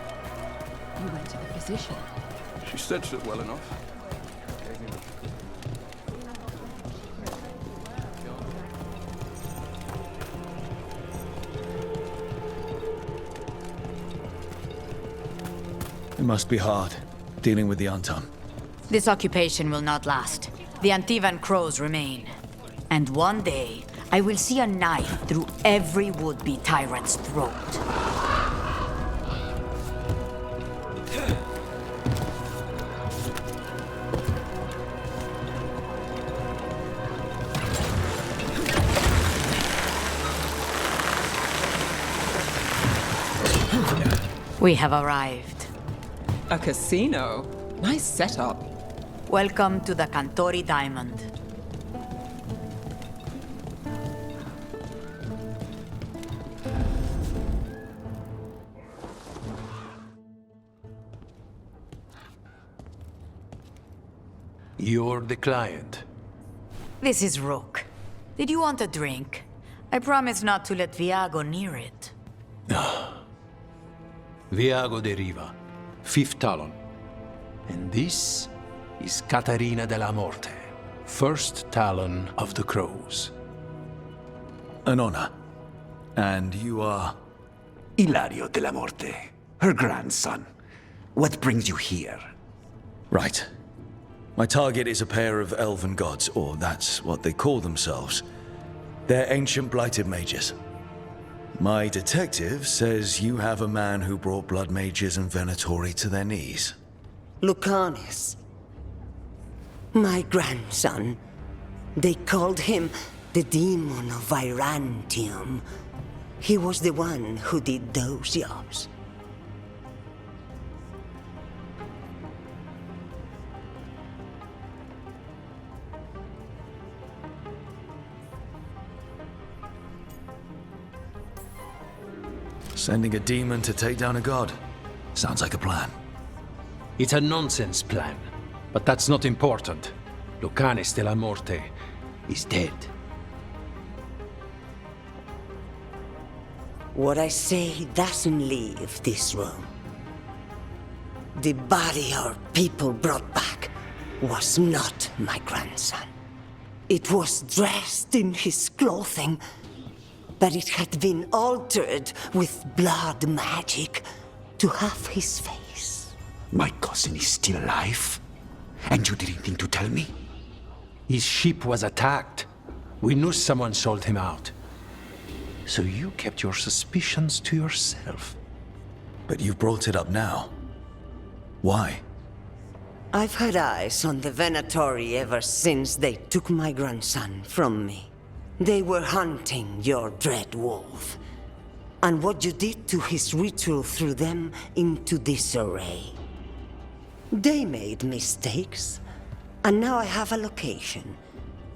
M: You went to the physician.
L: She stitched it well enough.
A: It must be hard, dealing with the Antam.
S: This occupation will not last. The Antivan crows remain. And one day, I will see a knife through every would-be tyrant's throat. We have arrived.
D: A casino? Nice setup.
S: Welcome to the Cantori Diamond.
R: You're the client.
S: This is Rook. Did you want a drink? I promise not to let Viago near it.
R: Viago de Riva, 5th Talon. And this is Catarina della Morte, 1st Talon of the Crows.
A: An honor. And you are?
C: Ilario della Morte, her grandson. What brings you here?
A: Right. My target is a pair of elven gods, or that's what they call themselves. They're ancient blighted mages. My detective says you have a man who brought blood mages and Venatori to their knees.
U: Lucanus. My grandson. They called him the Demon of Virantium. He was the one who did those jobs.
N: Sending a demon to take down a god. Sounds like a plan.
R: It's a nonsense plan, but that's not important. Lucanus de la Morte is dead.
U: What I say doesn't leave this room. The body our people brought back was not my grandson. It was dressed in his clothing, but it had been altered with blood magic to have his face.
C: My cousin is still alive? And you didn't think to tell me?
R: His ship was attacked. We knew someone sold him out. So you kept your suspicions to yourself.
N: But you brought it up now. Why?
U: I've had eyes on the Venatori ever since they took my grandson from me. They were hunting your dread wolf. And what you did to his ritual threw them into disarray. They made mistakes. And now I have a location.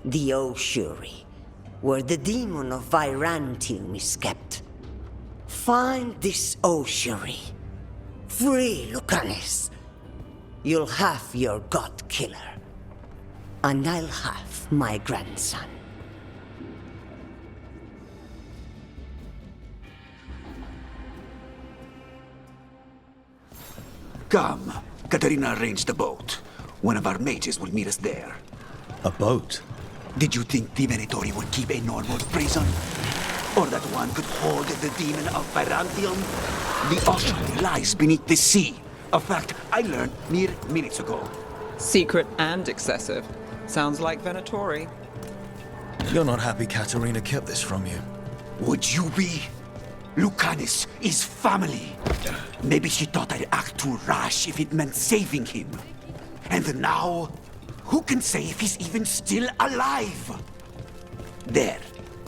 U: The Oshuri, where the demon of Virantium is kept. Find this Oshuri. Free Lucanus. You'll have your god killer. And I'll have my grandson.
C: Come. Katarina arranged a boat. One of our mages will meet us there.
N: A boat?
C: Did you think the Venatori would keep a normal prison? Or that one could hold the demon of Virantium? The ocean lies beneath the sea. A fact I learned mere minutes ago.
D: Secret and excessive. Sounds like Venatori.
N: You're not happy Katarina kept this from you.
C: Would you be? Lucanus is family. Maybe she thought I'd act too rash if it meant saving him. And now, who can say if he's even still alive? There,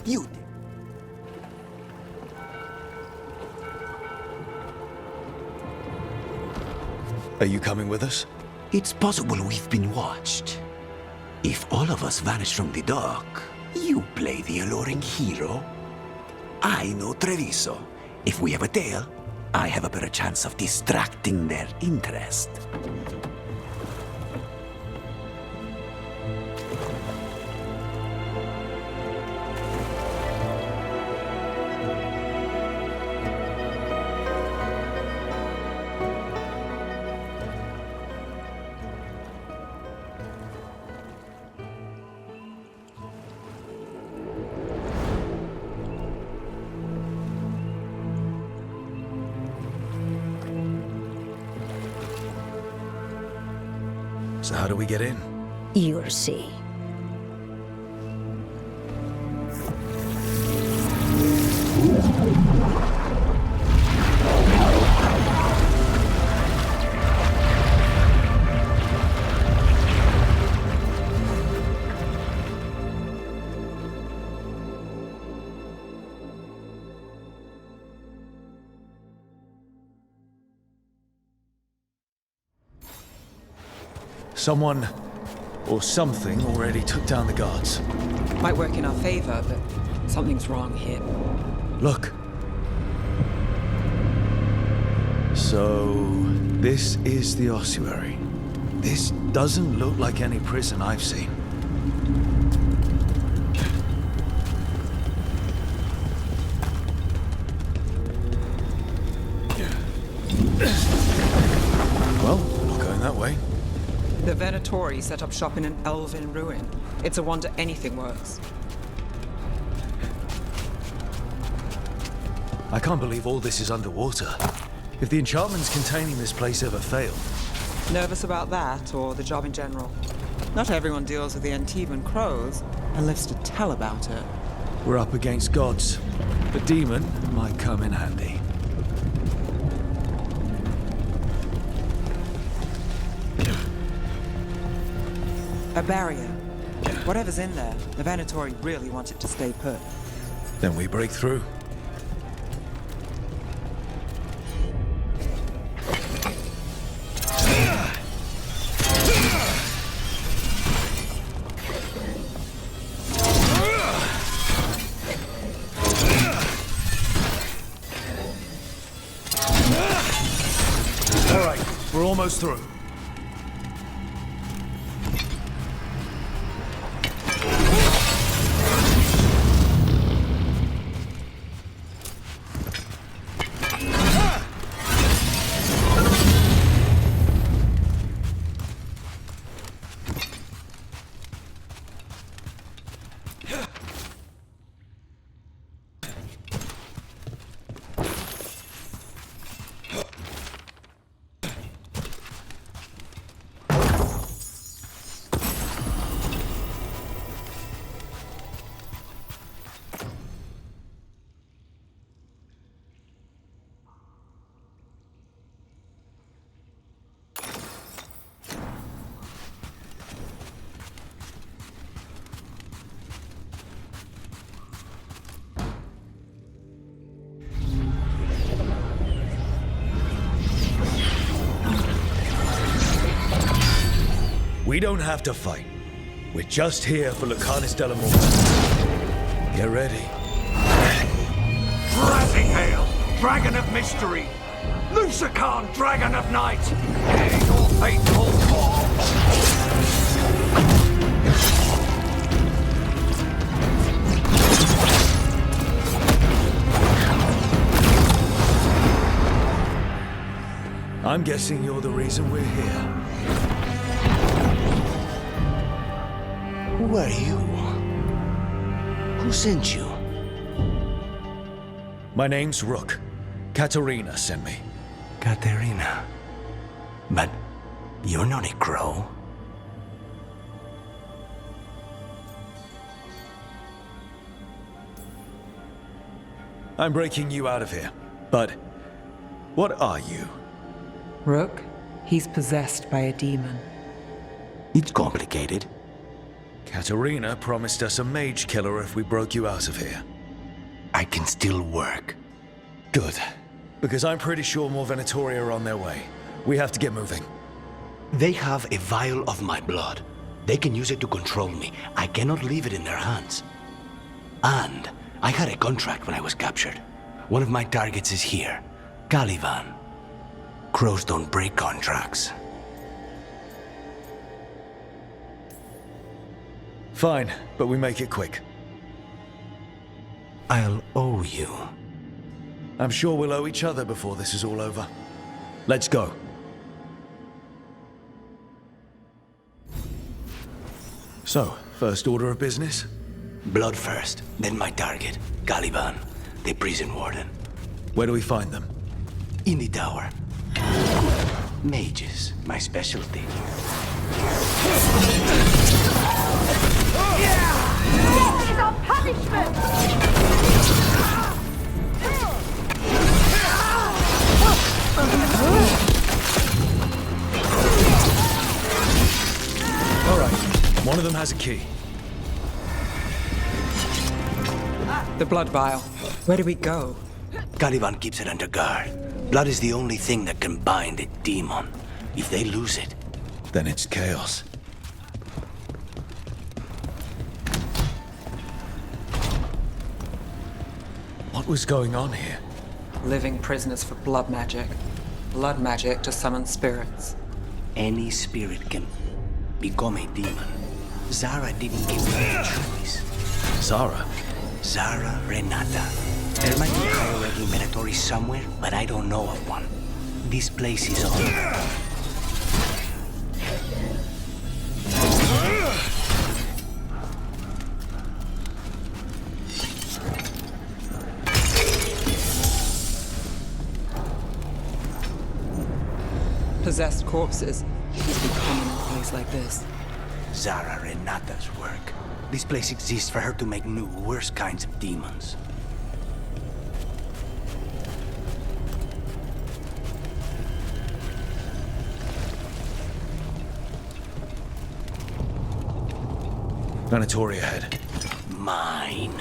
C: you did.
N: Are you coming with us?
C: It's possible we've been watched. If all of us vanish from the dock, you play the alluring hero. I know Treviso. If we have a tail, I have a better chance of distracting their interest.
N: So how do we get in?
U: You'll see.
N: Someone or something already took down the guards.
D: Might work in our favor, but something's wrong here.
N: Look. So, this is the ossuary. This doesn't look like any prison I've seen. Well, we're not going that way.
D: The Venatori set up shop in an elven ruin. It's a wonder anything works.
N: I can't believe all this is underwater. If the enchantments containing this place ever fail.
D: Nervous about that, or the job in general? Not everyone deals with the Antivan crows and lives to tell about it.
N: We're up against gods. The demon might come in handy.
D: A barrier. Whatever's in there, the Venatori really want it to stay put.
A: Then we break through.
N: All right, we're almost through.
A: We don't have to fight. We're just here for Lucanus de la Morte. Get ready.
O: Rising Hail, Dragon of Mystery! Lucican, Dragon of Night! Hear your fateful call!
A: I'm guessing you're the reason we're here.
C: Who are you? Who sent you?
A: My name's Rook. Katerina sent me.
C: Katerina. But you're not a crow.
A: I'm breaking you out of here. But what are you?
D: Rook, he's possessed by a demon.
C: It's complicated.
A: Katerina promised us a mage killer if we broke you out of here.
C: I can still work.
A: Good. Because I'm pretty sure more Venatori are on their way. We have to get moving.
C: They have a vial of my blood. They can use it to control me. I cannot leave it in their hands. And I had a contract when I was captured. One of my targets is here. Caliban. Crows don't break contracts.
A: Fine, but we make it quick.
C: I'll owe you.
A: I'm sure we'll owe each other before this is all over. Let's go. So, first order of business?
C: Blood first, then my target, Caliban, the prison warden.
A: Where do we find them?
C: In the tower. Mages, my specialty.
H: This is our punishment!
A: All right, one of them has a key.
D: The blood vial. Where do we go?
C: Caliban keeps it under guard. Blood is the only thing that can bind a demon. If they lose it,
A: then it's chaos. What was going on here?
D: Living prisoners for blood magic. Blood magic to summon spirits.
C: Any spirit can become a demon. Zara didn't give me a choice.
A: Zara?
C: Zara Renata. There might be a higher-ranking Venatori somewhere, but I don't know of one. This place is all.
D: Possessed corpses. Must be common in a place like this.
C: Zara Renata's work. This place exists for her to make new, worse kinds of demons.
N: Venatori ahead.
C: Mine.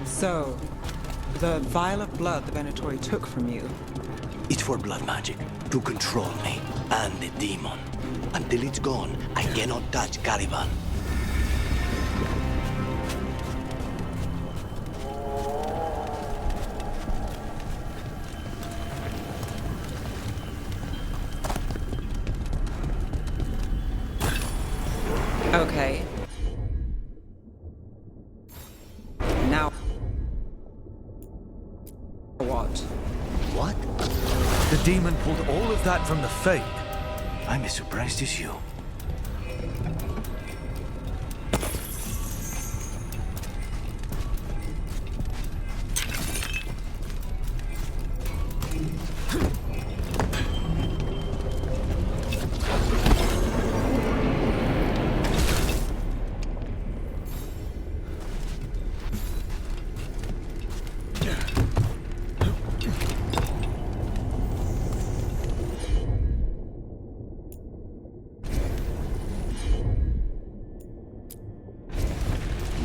D: So, the vial of blood the Venatori took from you,
C: It's for blood magic, to control me and the demon. Until it's gone, I cannot touch Caliban.
D: okay. Now, what?
N: What? The demon pulled all of that from the Fade.
C: I'm as surprised as you.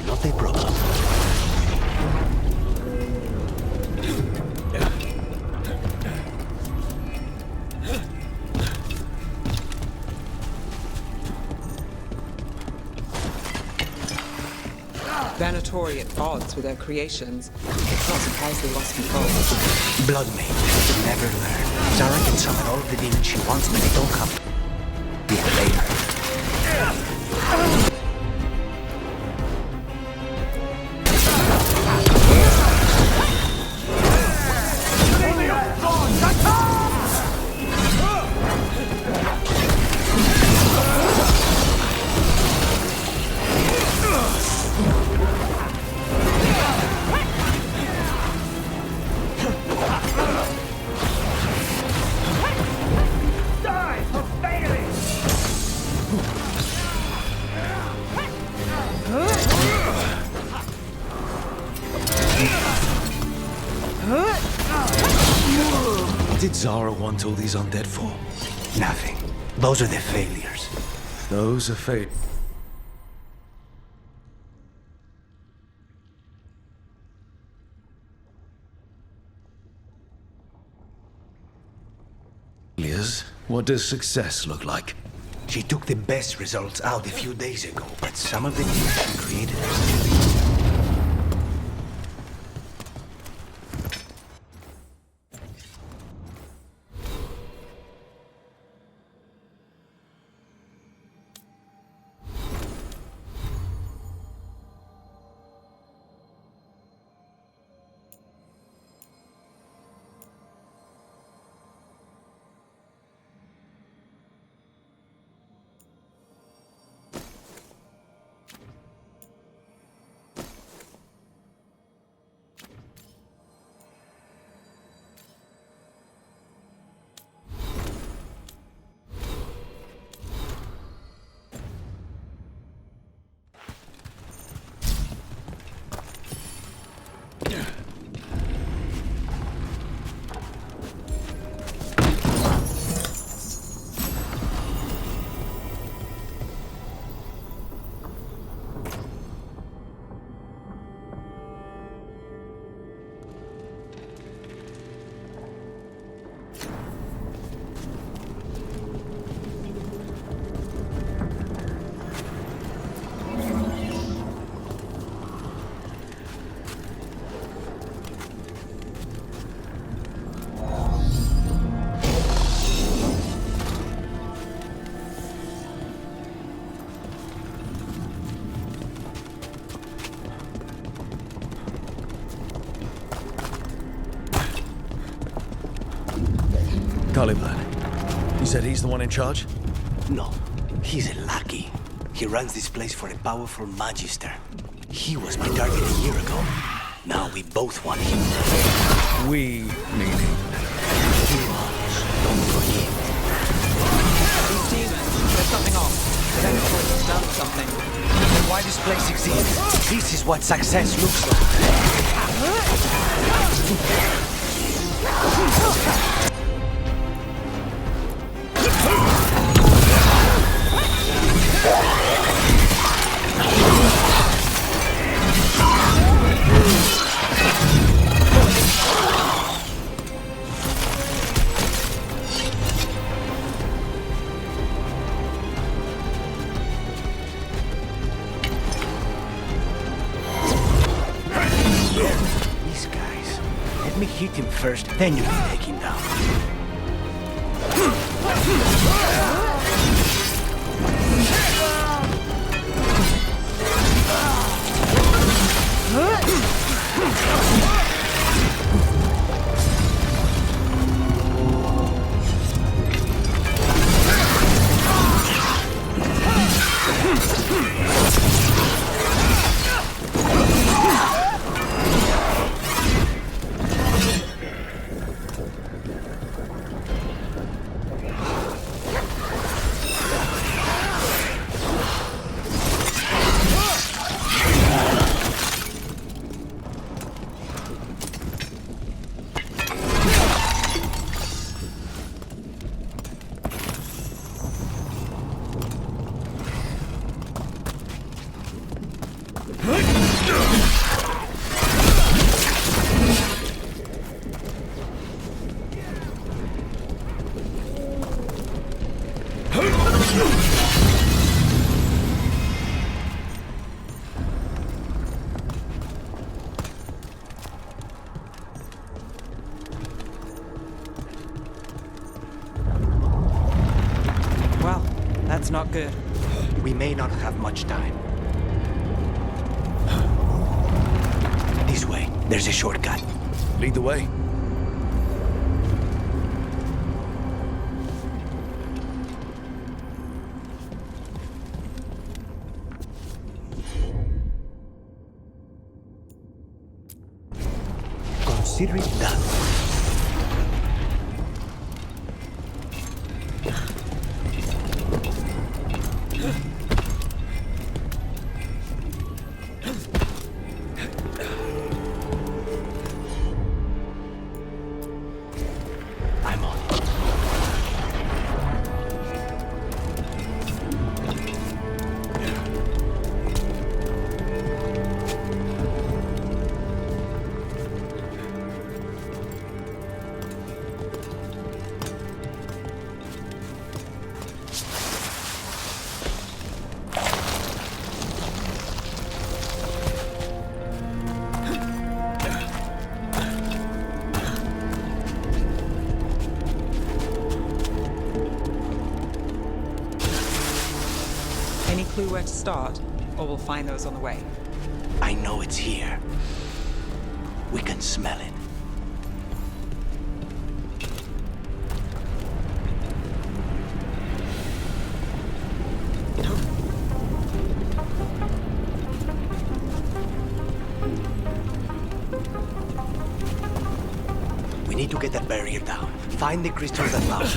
C: Not a problem.
D: Venatori at odds with their creations. It's not surprised they lost control.
C: Blood Maid. Never learn. Zara can summon all of the demons she wants, but they don't come. Be later.
O: Die for failing!
N: What did Zara want all these undead for?
C: Nothing. Those are the failures.
N: Those are fate. Failures? What does success look like?
C: She took the best results out a few days ago, but some of the demons she created are still.
N: You said he's the one in charge?
G: No, he's a lackey. He runs this place for a powerful magister. He was my target a year ago. Now we both want him dead.
N: We meaning?
G: He was. Don't forget.
D: These demons, there's something off. The Venator has done something.
G: Then why this place exists? This is what success looks like. These guys. Let me hit him first, then you can take him down.
D: Well, that's not good.
G: We may not have much time. This way. There's a shortcut.
N: Lead the way.
G: Consider it done. I'm on it.
D: Any clue where to start? Or we'll find those on the way.
G: I know it's here. We can smell it. We need to get that barrier down. Find the crystals that allow it.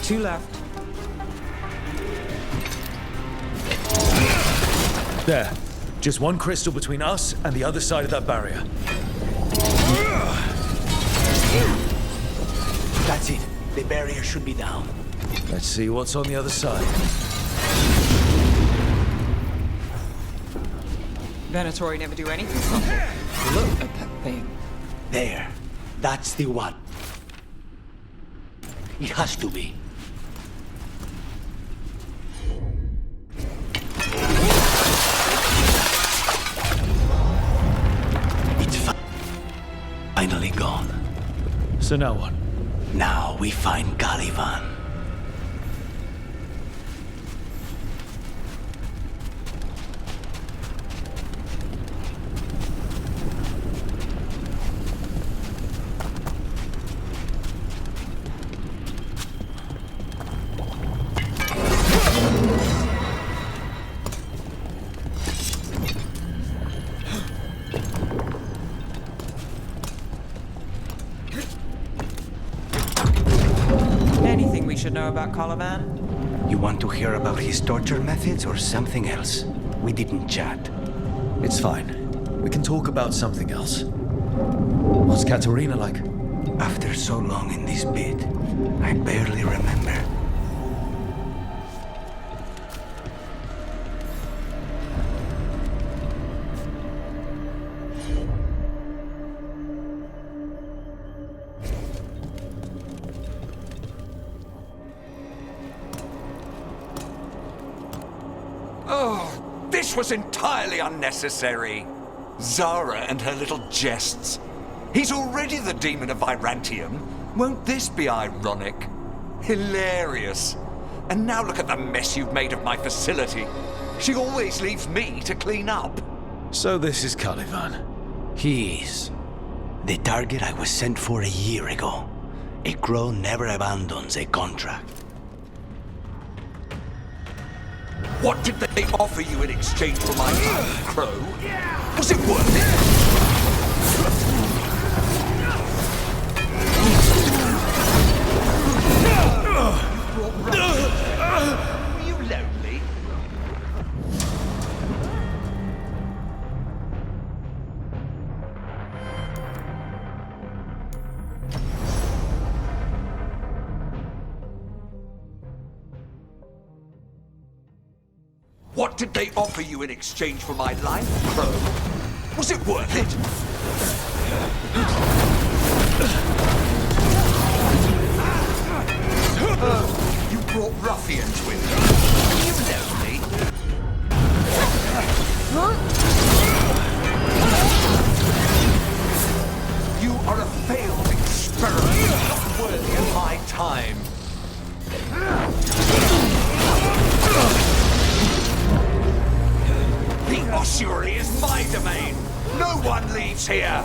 D: 2 left.
A: There. Just one crystal between us and the other side of that barrier.
C: That's it. The barrier should be down.
A: Let's see what's on the other side.
D: Venatori never do anything simple. Look at that thing.
C: There. That's the one. It has to be. It's finally gone.
A: So now what?
C: Now we find Caliban.
D: Anything we should know about Caliban?
C: You want to hear about his torture methods or something else? We didn't chat.
A: It's fine. We can talk about something else. What's Katerina like?
C: After so long in this bit, I barely remember.
O: Oh, this was entirely unnecessary. Zara and her little jests. He's already the demon of Virantium. Won't this be ironic? Hilarious. And now look at the mess you've made of my facility. She always leaves me to clean up.
A: So this is Caliban.
C: He is. The target I was sent for a year ago. A crow never abandons a contract.
O: What did they offer you in exchange for my life, Crow? Was it worth it? Were you lonely? What did they offer you in exchange for my life, Crow? Was it worth it? Oh, you brought ruffians with you. You know me. You are a failed experiment, not worthy of my time. The ossuary is my domain. No one leaves here.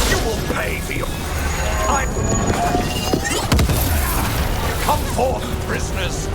O: You will pay for your... Come forth, prisoners!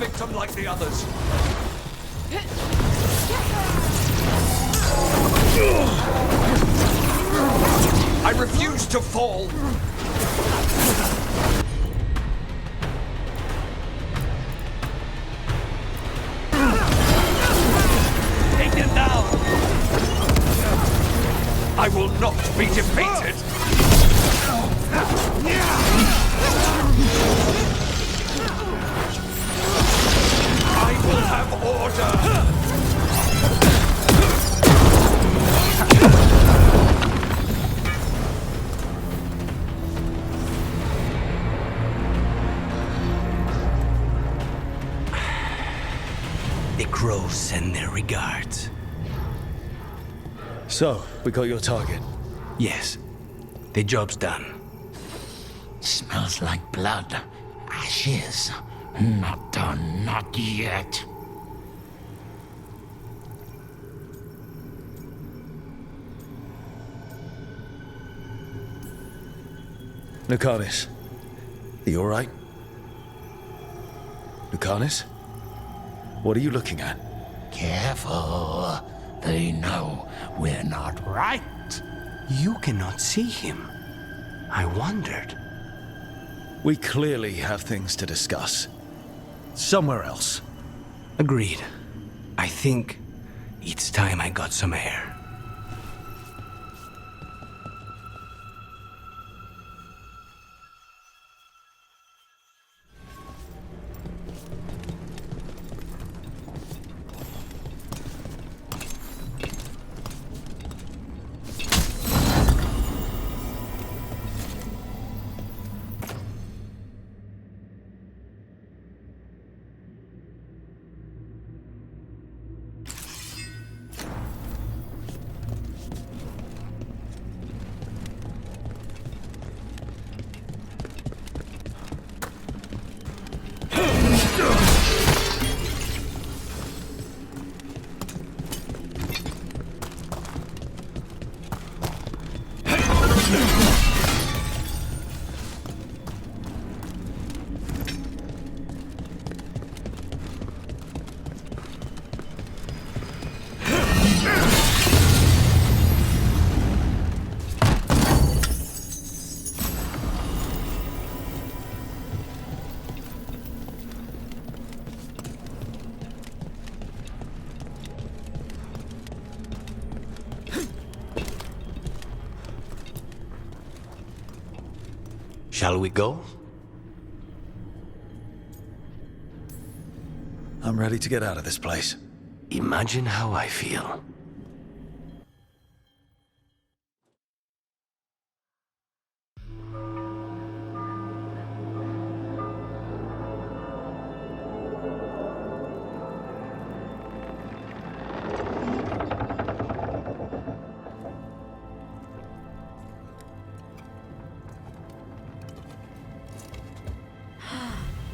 O: victim like the others. I refuse to fall. Take them down. I will not be defeated. I will have order.
C: The crows send their regards.
A: So, we got your target.
C: Yes. The job's done.
G: Smells like blood. Ashes. Not done, not yet.
A: Lucanus, are you alright? Lucanus? What are you looking at?
G: Careful. They know we're not right.
C: You cannot see him. I wondered.
A: We clearly have things to discuss. Somewhere else.
C: Agreed. I think it's time I got some air. Shall we go?
A: I'm ready to get out of this place.
C: Imagine how I feel.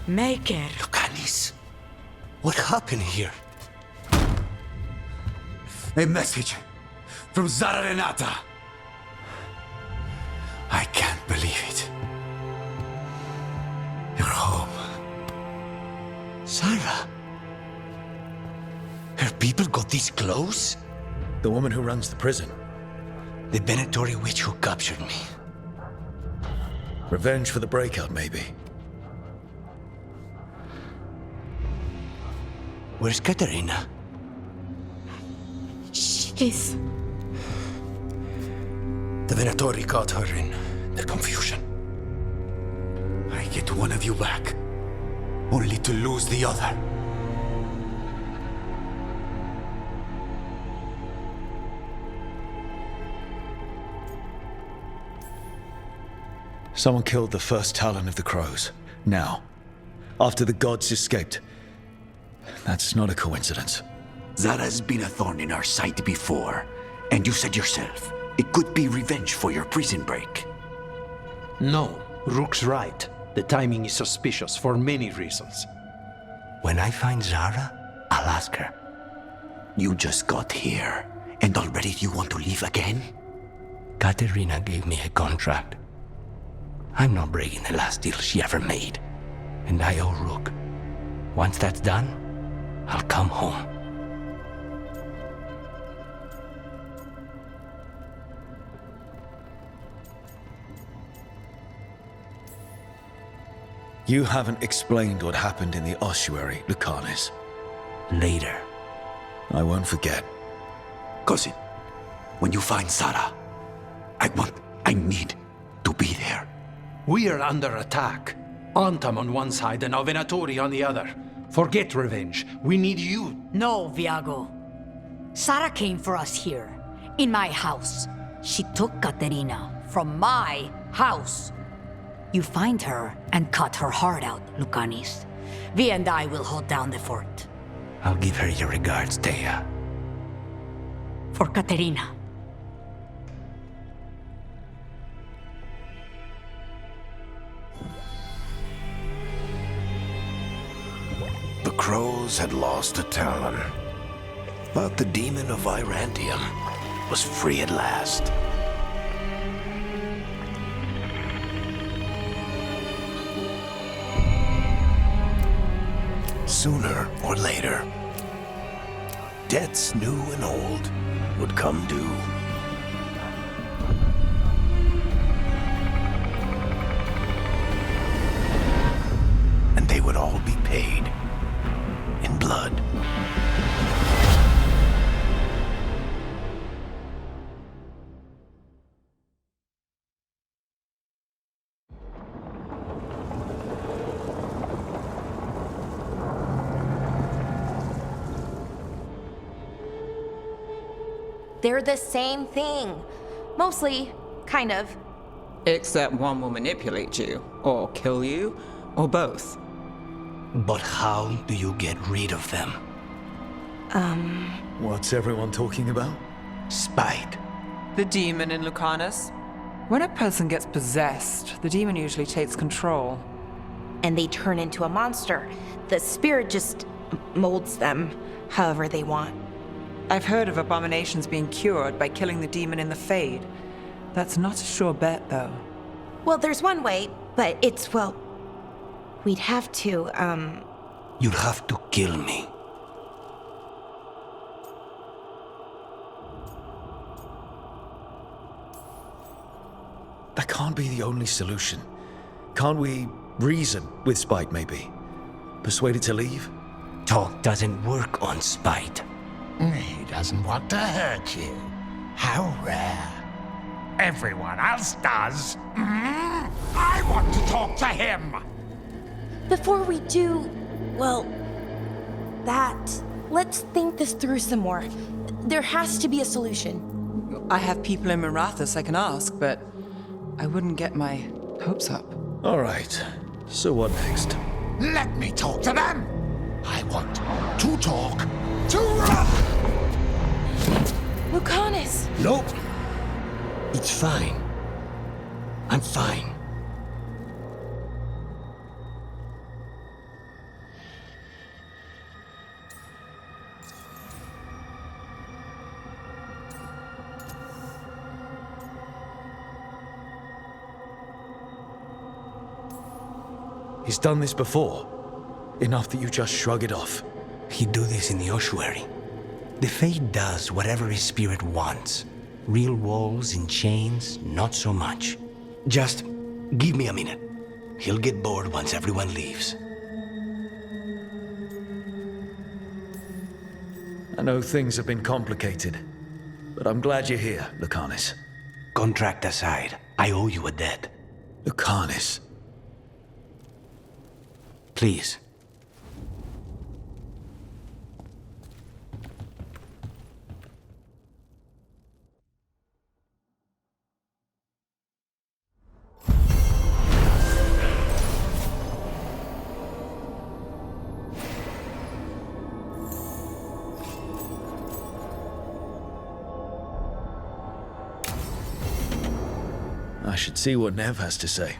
S: Maker.
C: Lucanus, what happened here?
B: A message from Zara Renata. I can't believe it. You're home.
C: Zara? Her people got this close?
A: The woman who runs the prison.
C: The Venatori witch who captured me.
A: Revenge for the breakout, maybe.
C: Where's Katerina?
F: She's...
B: The Venatori caught her in their confusion. I get one of you back, only to lose the other.
A: Someone killed the first Talon of the Crows. Now. After the gods escaped. That's not a coincidence.
B: Zara's been a thorn in our side before, and you said yourself, it could be revenge for your prison break.
R: No, Rook's right. The timing is suspicious for many reasons.
C: When I find Zara, I'll ask her.
B: You just got here, and already you want to leave again?
C: Katerina gave me a contract. I'm not breaking the last deal she ever made. And I owe Rook.
G: Once that's done, I'll come home.
N: You haven't explained what happened in the ossuary, Lucanus.
B: Later.
N: I won't forget.
B: Cousin, when you find Zara, I need to be there.
R: We are under attack. Antam on one side and Venatori on the other. Forget revenge. We need you.
S: No, Viago. Sara came for us here, in my house. She took Caterina from my house. You find her and cut her heart out, Lucanis. Vi and I will hold down the fort.
B: I'll give her your regards, Thea.
S: For Caterina.
C: The crows had lost a Talon, but the demon of Virantium was free at last. Sooner or later, debts new and old would come due. And they would all be paid in blood.
E: They're the same thing. Mostly, kind of.
D: Except one will manipulate you, or kill you, or both.
B: But how do you get rid of them?
N: What's everyone talking about?
B: Spite.
D: The demon in Lucanus. When a person gets possessed, the demon usually takes control.
E: And they turn into a monster. The spirit just molds them however they want.
D: I've heard of abominations being cured by killing the demon in the Fade. That's not a sure bet, though.
E: Well, there's one way, but it's, well... We'd have to,
B: You'd have to kill me.
N: That can't be the only solution. Can't we reason with Spite, maybe? Persuade it to leave?
B: Talk doesn't work on Spite.
J: He doesn't want to hurt you. How rare. Everyone else does. I want to talk to him.
E: Before we do, well, let's think this through some more. There has to be a solution.
D: I have people in Marathas I can ask, but I wouldn't get my hopes up.
N: All right. So what next?
J: Let me talk to them. I want to talk to
E: Lucanus!
B: Nope. It's fine. I'm fine.
N: He's done this before. Enough that you just shrug it off.
B: He'd do this in the ossuary. The Fade does whatever his spirit wants. Real walls and chains, not so much. Just give me a minute. He'll get bored once everyone leaves.
N: I know things have been complicated, but I'm glad you're here, Lucanus.
B: Contract aside, I owe you a debt.
N: Lucanus.
B: Please.
N: I should see what Nev has to say.